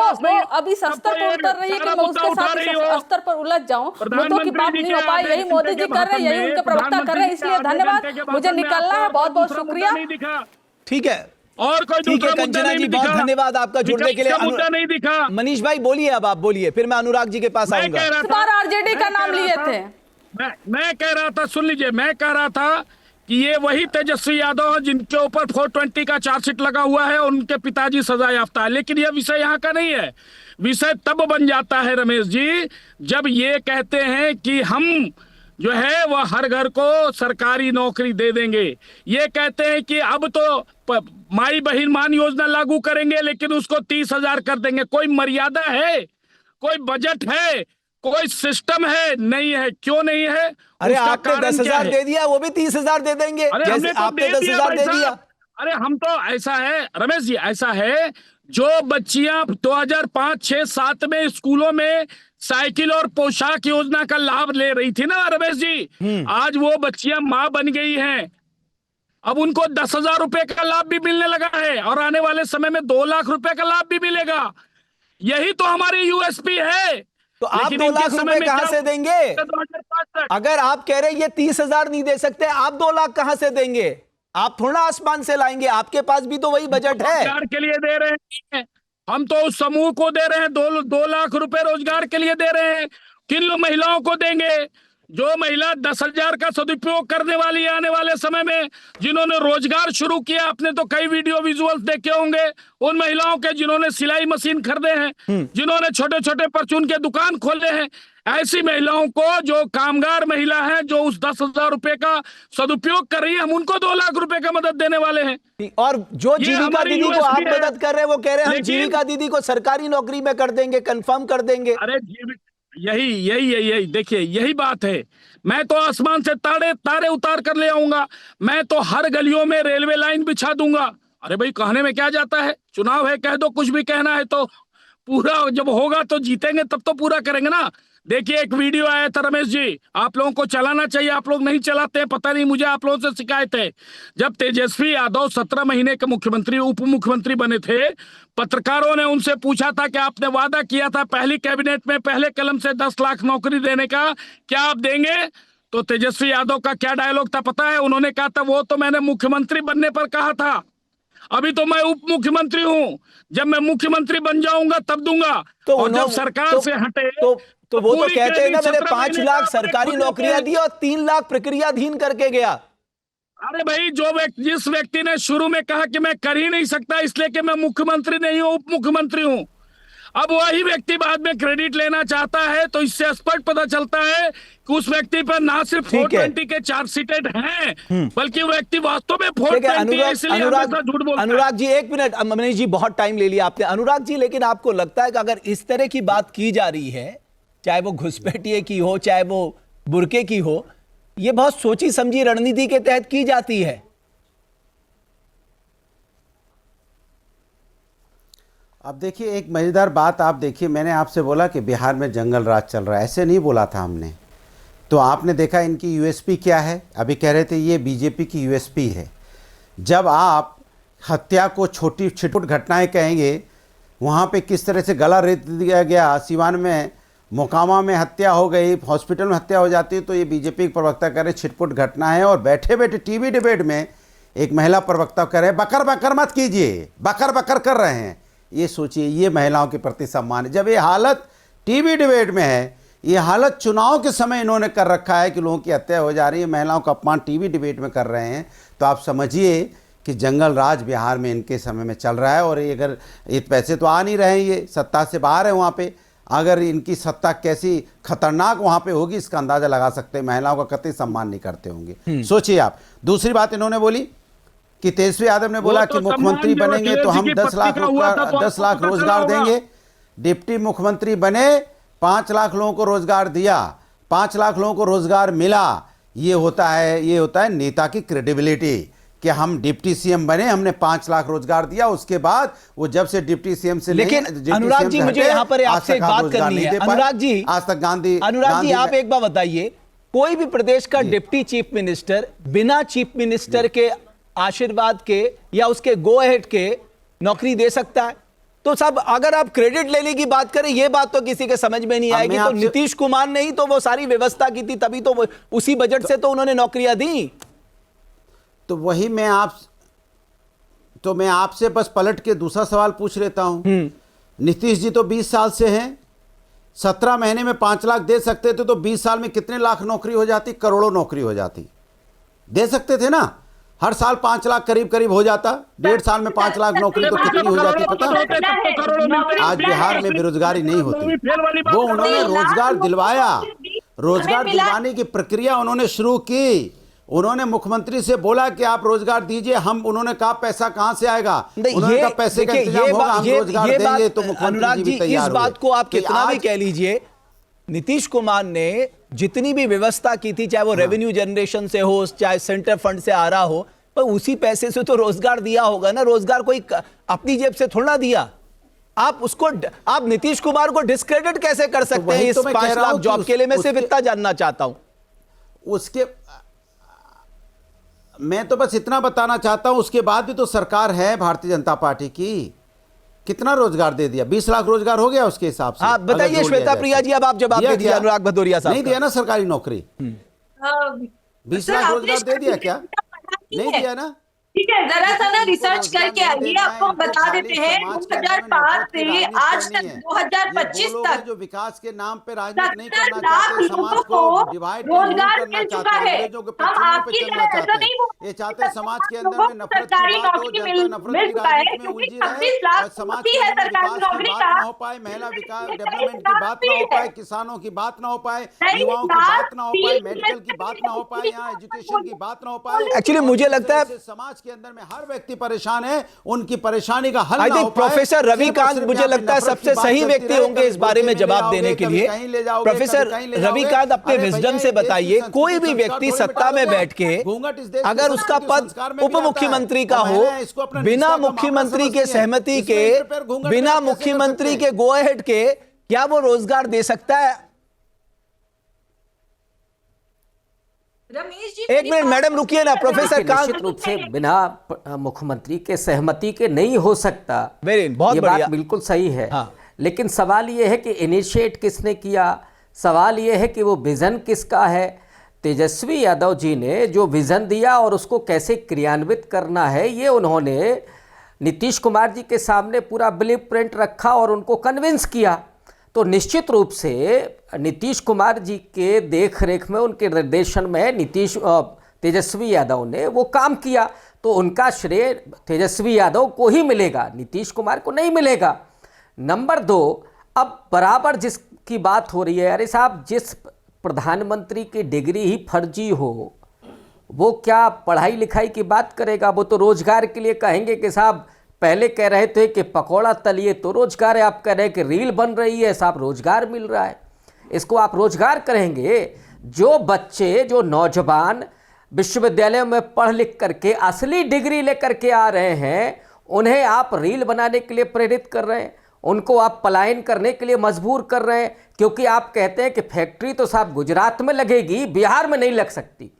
अभी इस स्तर पर उतर रही है कि मैं उसके साथ इस स्तर पर उलझ जाऊं, मुद्दों की बात नहीं हो पाई। यही मोदी जी कर रहे हैं, यही उनके प्रवक्ता कर रहे हैं। इसलिए धन्यवाद, मुझे निकलना है, बहुत बहुत शुक्रिया। ठीक है, और कोई ठीक है कंचना जी, बहुत धन्यवाद आपका जुड़ने के लिए। मुद्दा नहीं दिखा। मनीष भाई बोलिए, अब आप बोलिए, फिर मैं अनुराग जी के पास आऊंगा। इस बार आरजेडी का नाम लिए थे। मैं कह रहा था, सुन लीजिए, मैं कह रहा था कि ये वही तेजस्वी यादव है जिनके ऊपर 420 का चार्जशीट लगा हुआ है, उनके पिताजी सजा याफ्ता है। लेकिन यह विषय यहाँ का नहीं है। विषय तब बन जाता है रमेश जी, जब ये कहते हैं कि हम जो है वह हर घर को सरकारी नौकरी दे देंगे। ये कहते हैं कि अब तो माई बहन मान योजना लागू करेंगे, लेकिन उसको 30,000 कर देंगे। कोई मर्यादा है? कोई बजट है? कोई सिस्टम है? नहीं है। क्यों नहीं है? अरे आपने 10,000 दे दिया, वो भी 30,000 दे देंगे। जैसे आपने 10,000 दे दिया। अरे हम तो, ऐसा है रमेश जी, ऐसा है, जो बच्चियां 2005, 6, 7 में स्कूलों में साइकिल और पोशाक योजना का लाभ ले रही थी ना रमेश जी, आज वो बच्चियां मां बन गई हैं। अब उनको 10,000 रुपए का लाभ भी मिलने लगा है, और आने वाले समय में 2 लाख रुपए का लाभ भी मिलेगा। यही तो हमारी यूएसपी है। तो आप 2 लाख रुपए कहां से देंगे? अगर आप कह रहे हैं ये 30,000 नहीं दे सकते, आप 2 लाख कहां से देंगे? आप थोड़ा आसमान से लाएंगे, आपके पास भी तो वही बजट है। रोजगार के लिए दे रहे हैं हम, तो उस समूह को दे रहे हैं 2 लाख रुपए रोजगार के लिए दे रहे हैं। किन महिलाओं को देंगे? जो महिला 10,000 का सदुपयोग करने वाली है आने वाले समय में, जिन्होंने रोजगार शुरू किया। आपने तो कई वीडियो विजुअल्स देखे होंगे उन महिलाओं के, जिन्होंने सिलाई मशीन खरीदे हैं, जिन्होंने छोटे छोटे परचून के दुकान खोले हैं। ऐसी महिलाओं को, जो कामगार महिला है, जो उस 10,000 रुपए का सदुपयोग कर रही है, हम उनको 2 लाख रुपए का मदद देने वाले हैं। और जो जीविका दीदी को आप मदद कर रहे हैं, वो कह रहे हैं हम जीविका दीदी को सरकारी नौकरी में कर देंगे, कंफर्म कर देंगे। अरे यही देखिए, यही बात है। मैं तो आसमान से तारे उतार कर ले आऊंगा, मैं तो हर गलियों में रेलवे लाइन बिछा दूंगा। अरे भाई, कहने में क्या जाता है, चुनाव है, कह दो कुछ भी कहना है, तो पूरा जब होगा तो जीतेंगे तब तो पूरा करेंगे ना। देखिए, एक वीडियो आया था रमेश जी, आप लोगों को चलाना चाहिए, आप लोग नहीं चलाते हैं, पता नहीं, मुझे आप लोगों से शिकायत है। जब तेजस्वी यादव 17 महीने के मुख्यमंत्री, उप मुख्यमंत्री बने थे, पत्रकारों ने उनसे पूछा था कि आपने वादा किया था पहली कैबिनेट में पहले कलम से 10 लाख नौकरी देने का, क्या आप देंगे? तो तेजस्वी यादव का क्या डायलॉग था पता है? उन्होंने कहा था, वो तो मैंने मुख्यमंत्री बनने पर कहा था, अभी तो मैं उप मुख्यमंत्री हूं, जब मैं मुख्यमंत्री बन जाऊंगा तब दूंगा। तो और जब सरकार से हटे तो वो तो कहते हैं ना, मैंने 5 लाख सरकारी नौकरियां दी और 3 लाख प्रक्रियाधीन करके गया। अरे भाई, जिस व्यक्ति ने शुरू में कहा कि मैं कर ही नहीं सकता इसलिए कि मैं मुख्यमंत्री नहीं हूं, उप मुख्यमंत्री हूं, अब वही व्यक्ति बाद में क्रेडिट लेना चाहता है, तो इससे स्पष्ट पता चलता है कि उस व्यक्ति पर ना सिर्फ 420 के चार्जशीटेड हैं, बल्कि वो व्यक्ति वास्तव में 420 है, इसलिए हमेशा झूठ बोलता है। अनुराग जी, 1 मिनट, मनीष जी बहुत टाइम ले लिया आपने। अनुराग जी, लेकिन आपको लगता है कि अगर इस तरह की बात की जा रही है, चाहे वो घुसपैठिए की हो, चाहे वो बुर्के की हो, ये बहुत सोची समझी रणनीति के तहत की जाती है? अब देखिए, एक मजेदार बात आप देखिए, मैंने आपसे बोला कि बिहार में जंगल राज चल रहा है, ऐसे नहीं बोला था हमने। तो आपने देखा इनकी यूएसपी क्या है, अभी कह रहे थे ये बीजेपी की यूएसपी है। जब आप हत्या को छोटी छिटपुट घटनाएं कहेंगे, वहाँ पे किस तरह से गला रेत दिया गया, सिवान में मोकामा में हत्या हो गई, हॉस्पिटल में हत्या हो जाती है, तो ये बीजेपी के प्रवक्ता कह रहे छिटपुट घटना है। और बैठे बैठे टीवी डिबेट में एक महिला प्रवक्ता कह रहे बकर बकर मत कीजिए, बकर बकर कर रहे हैं। ये सोचिए, ये महिलाओं के प्रति सम्मान है। जब ये हालत टीवी डिबेट में है, ये हालत चुनाव के समय इन्होंने कर रखा है कि लोगों की हत्या हो जा रही है, महिलाओं का अपमान टीवी डिबेट में कर रहे हैं, तो आप समझिए कि जंगल राज बिहार में इनके समय में चल रहा है। और ये अगर ये पैसे तो आ नहीं रहे हैं, ये सत्ता से बाहर है वहाँ पे, अगर इनकी सत्ता कैसी खतरनाक वहाँ पे होगी इसका अंदाज़ा लगा सकते हैं। महिलाओं का कतई सम्मान नहीं करते होंगे, सोचिए आप। दूसरी बात इन्होंने बोली कि तेजस्वी यादव ने बोला कि मुख्यमंत्री बनेंगे तो हम 10 लाख रोजगार देंगे। डिप्टी मुख्यमंत्री बने, 5 लाख लोगों को रोजगार दिया, 5 लाख लोगों को रोजगार मिला। ये होता है नेता की क्रेडिबिलिटी कि हम डिप्टी सीएम बने, हमने 5 लाख रोजगार दिया। उसके बाद वो जब से डिप्टी सीएम से, लेकिन अनुराग जी, मुझे यहाँ पर आपसे एक बात करनी है। अनुराग जी, आज तक अनुराग जी, आप एक बात बताइए, कोई भी प्रदेश का डिप्टी चीफ मिनिस्टर बिना चीफ मिनिस्टर के आशीर्वाद के या उसके गो अहेड के नौकरी दे सकता है? तो सब अगर आप क्रेडिट लेने की बात करें, ये बात तो किसी के समझ में नहीं आएगी। तो नीतीश कुमार ने ही तो वो सारी व्यवस्था की थी, तभी तो उसी बजट से तो उन्होंने नौकरियां दी। तो वही मैं आपसे बस पलट के दूसरा सवाल पूछ लेता हूं। नीतीश जी तो 20 साल से हैं, 17 महीने में 5 लाख दे सकते थे, तो 20 साल में कितने लाख नौकरी हो जाती? करोड़ों नौकरी हो जाती। दे सकते थे ना, हर साल 5 लाख करीब हो जाता। 1.5 साल में 5 लाख नौकरी तो कितनी हो जाती पता? आज बिहार में बेरोजगारी नहीं होती। वो उन्होंने रोजगार दिलवाया, रोजगार दिलवाने की प्रक्रिया उन्होंने शुरू की। उन्होंने मुख्यमंत्री से बोला कि आप रोजगार दीजिए, उन्होंने कहा पैसा कहां से आएगा? उन्होंने कहा पैसे का इंतजाम होगा, हम रोजगार देंगे। तो मुख्यमंत्री जी भी तैयार इस बात को आप कितना भी कह लीजिए, नीतीश कुमार ने जितनी भी व्यवस्था की थी, चाहे वो रेवेन्यू जनरेशन से हो, चाहे सेंटर फंड से आ रहा हो, पर उसी पैसे से तो रोजगार दिया होगा ना। रोजगार कोई अपनी जेब से थोड़ा दिया। आप नीतीश कुमार को डिस्क्रेडिट कैसे कर सकते हैं? इस 5 लाख जॉब के लिए मैं सिर्फ इतना जानना चाहता हूं। मैं तो बस इतना बताना चाहता हूं, उसके बाद भी तो सरकार है भारतीय जनता पार्टी की, कितना रोजगार दे दिया? 20 लाख रोजगार हो गया उसके हिसाब से। हाँ, बताइए श्वेता प्रिया जी, अब आप जवाब दे दिया अनुराग भदौरिया साहब। नहीं दिया ना सरकारी नौकरी? 20 लाख रोजगार दे दिया क्या? नहीं दिया ना? ठीक है, जरा सा ना रिसर्च करके आइए, आपको हम बता देते हैं 2005 से आज तक 2025 तक जो विकास के नाम पे राजनीति नहीं करना चाहते, समाज को डिवाइड रोजगार मिल चुका है। हम आपकी तरह ऐसा नहीं ये चाहते समाज के अंदर में नफरत की बात हो, जनता नफरत की राजनीति में उलझी रहे और समाज के अंदर विकास की बात ना हो पाए, महिला विकास डेवलपमेंट की बात ना हो पाए, किसानों की बात ना हो पाए, युवाओं की बात ना हो पाए, मेडिकल की बात ना हो पाए, यहाँ एजुकेशन की बात ना हो पाए। एक्चुअली मुझे लगता है समाज के अंदर में हर व्यक्ति परेशान है, उनकी परेशानी का हल आई ना हो थिंक पाए। प्रोफेसर रविकांत मुझे लगता है सबसे सही व्यक्ति होंगे इस बारे में जवाब देने के लिए। प्रोफेसर रविकांत अपने विजडम से बताइए, कोई भी व्यक्ति सत्ता में बैठ के अगर उसका पद उप मुख्यमंत्री का हो, बिना मुख्यमंत्री के सहमति के, बिना मुख्यमंत्री के गो अहेड के, क्या वो रोजगार दे सकता है? रमेश जी, एक मिनट मैडम रुकिए ना। प्रोफेसर कांत, निश्चित रूप से बिना मुख्यमंत्री के सहमति के नहीं हो सकता, बहुत ये बढ़िया। बात बिल्कुल सही है। हाँ। लेकिन सवाल ये है कि इनिशिएट किसने किया, सवाल ये है कि वो विजन किसका है। तेजस्वी यादव जी ने जो विजन दिया और उसको कैसे क्रियान्वित करना है, ये उन्होंने नीतीश कुमार जी के सामने पूरा ब्लूप्रिंट रखा और उनको कन्विंस किया। तो निश्चित रूप से नीतीश कुमार जी के देख रेख में, उनके निर्देशन में तेजस्वी यादव ने वो काम किया, तो उनका श्रेय तेजस्वी यादव को ही मिलेगा, नीतीश कुमार को नहीं मिलेगा। नंबर 2, अब बराबर जिसकी बात हो रही है, अरे साहब जिस प्रधानमंत्री की डिग्री ही फर्जी हो, वो क्या पढ़ाई लिखाई की बात करेगा? वो तो रोजगार के लिए कहेंगे कि साहब पहले कह रहे थे कि पकौड़ा तलिए तो रोजगार है, आप कह रहे हैं कि रील बन रही है, साहब रोजगार मिल रहा है, इसको आप रोजगार करेंगे? जो बच्चे, जो नौजवान विश्वविद्यालयों में पढ़ लिख करके असली डिग्री लेकर के आ रहे हैं, उन्हें आप रील बनाने के लिए प्रेरित कर रहे हैं, उनको आप पलायन करने के लिए मजबूर कर रहे हैं, क्योंकि आप कहते हैं कि फैक्ट्री तो साहब गुजरात में लगेगी, बिहार में नहीं लग सकती,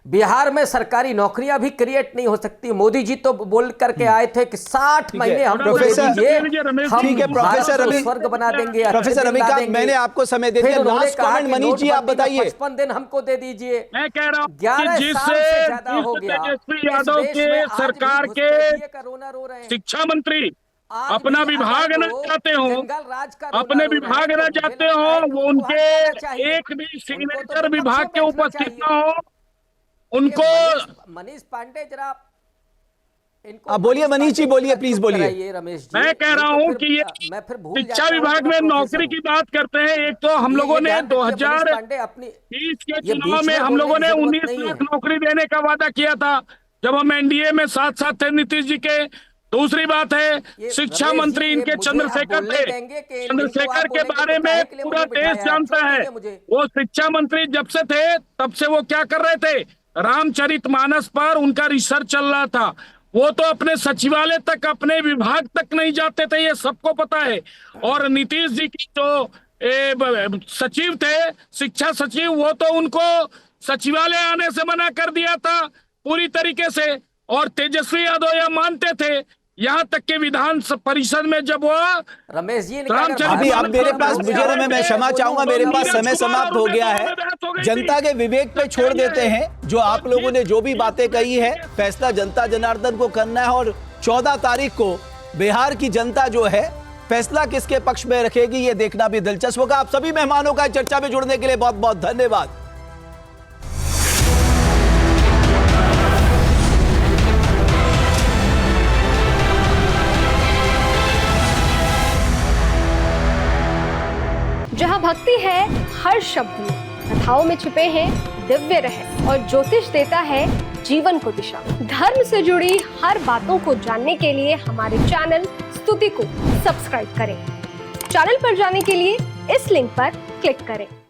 बिहार में सरकारी नौकरियां भी क्रिएट नहीं हो सकती। मोदी जी तो बोल करके आए थे कि 60 महीने हमको दे दीजिए, ठीक है प्रोफेसर रवि, स्वर्ग बना देंगे। प्रोफेसर रविकांत, मैंने आपको समय दे दिया। लास्ट कमेंट मनीष जी आप बताइए। 55 दिन हमको दे दीजिए। मैं कह रहा हूँ 11 कि साल से ज्यादा हो गया तेजस्वी यादव के सरकार के शिक्षा मंत्री अपना विभाग न चाहते हो, अपने विभाग न चाहते हो, वो उनके एक भी सिग्नेचर विभाग के उपस्थित न हो, उनको मनीष पांडे जरा आप बोलिए, मनीष जी बोलिए, प्लीज बोलिए। रमेश जी, मैं कह रहा हूँ कि ये शिक्षा विभाग में नौकरी की बात करते हैं। एक तो हम लोगों ने 2020 के चुनाव में हम लोगों ने 19 लाख नौकरी देने का वादा किया था, जब हम एनडीए में साथ साथ थे नीतीश जी के। दूसरी बात है, शिक्षा मंत्री इनके चंद्रशेखर थे। चंद्रशेखर के बारे में पूरा देश जानता है। वो शिक्षा मंत्री जब से थे तब से वो क्या कर रहे थे, रामचरितमानस पर उनका रिसर्च चल रहा था। वो तो अपने सचिवालय तक, अपने विभाग तक नहीं जाते थे, ये सबको पता है। और नीतीश जी की जो सचिव थे, शिक्षा सचिव, वो तो उनको सचिवालय आने से मना कर दिया था पूरी तरीके से। और तेजस्वी यादव यह मानते थे, यहाँ तक के विधान परिषद में जब वो रमेश जी अभी अब मेरे पास, मुझे मैं क्षमा चाहूंगा, मेरे पास समय समाप्त हो गया है। जनता के विवेक पे छोड़ देते हैं। जो आप लोगों ने जो भी बातें कही है, फैसला जनता जनार्दन को करना है। और 14 तारीख को बिहार की जनता जो है फैसला किसके पक्ष में रखेगी, ये देखना भी दिलचस्प होगा। आप सभी मेहमानों का चर्चा में जुड़ने के लिए बहुत बहुत धन्यवाद। जहाँ भक्ति है हर शब्द में, कथाओं में छुपे हैं दिव्य रहस्य और ज्योतिष देता है जीवन को दिशा। धर्म से जुड़ी हर बातों को जानने के लिए हमारे चैनल स्तुति को सब्सक्राइब करें। चैनल पर जाने के लिए इस लिंक पर क्लिक करें।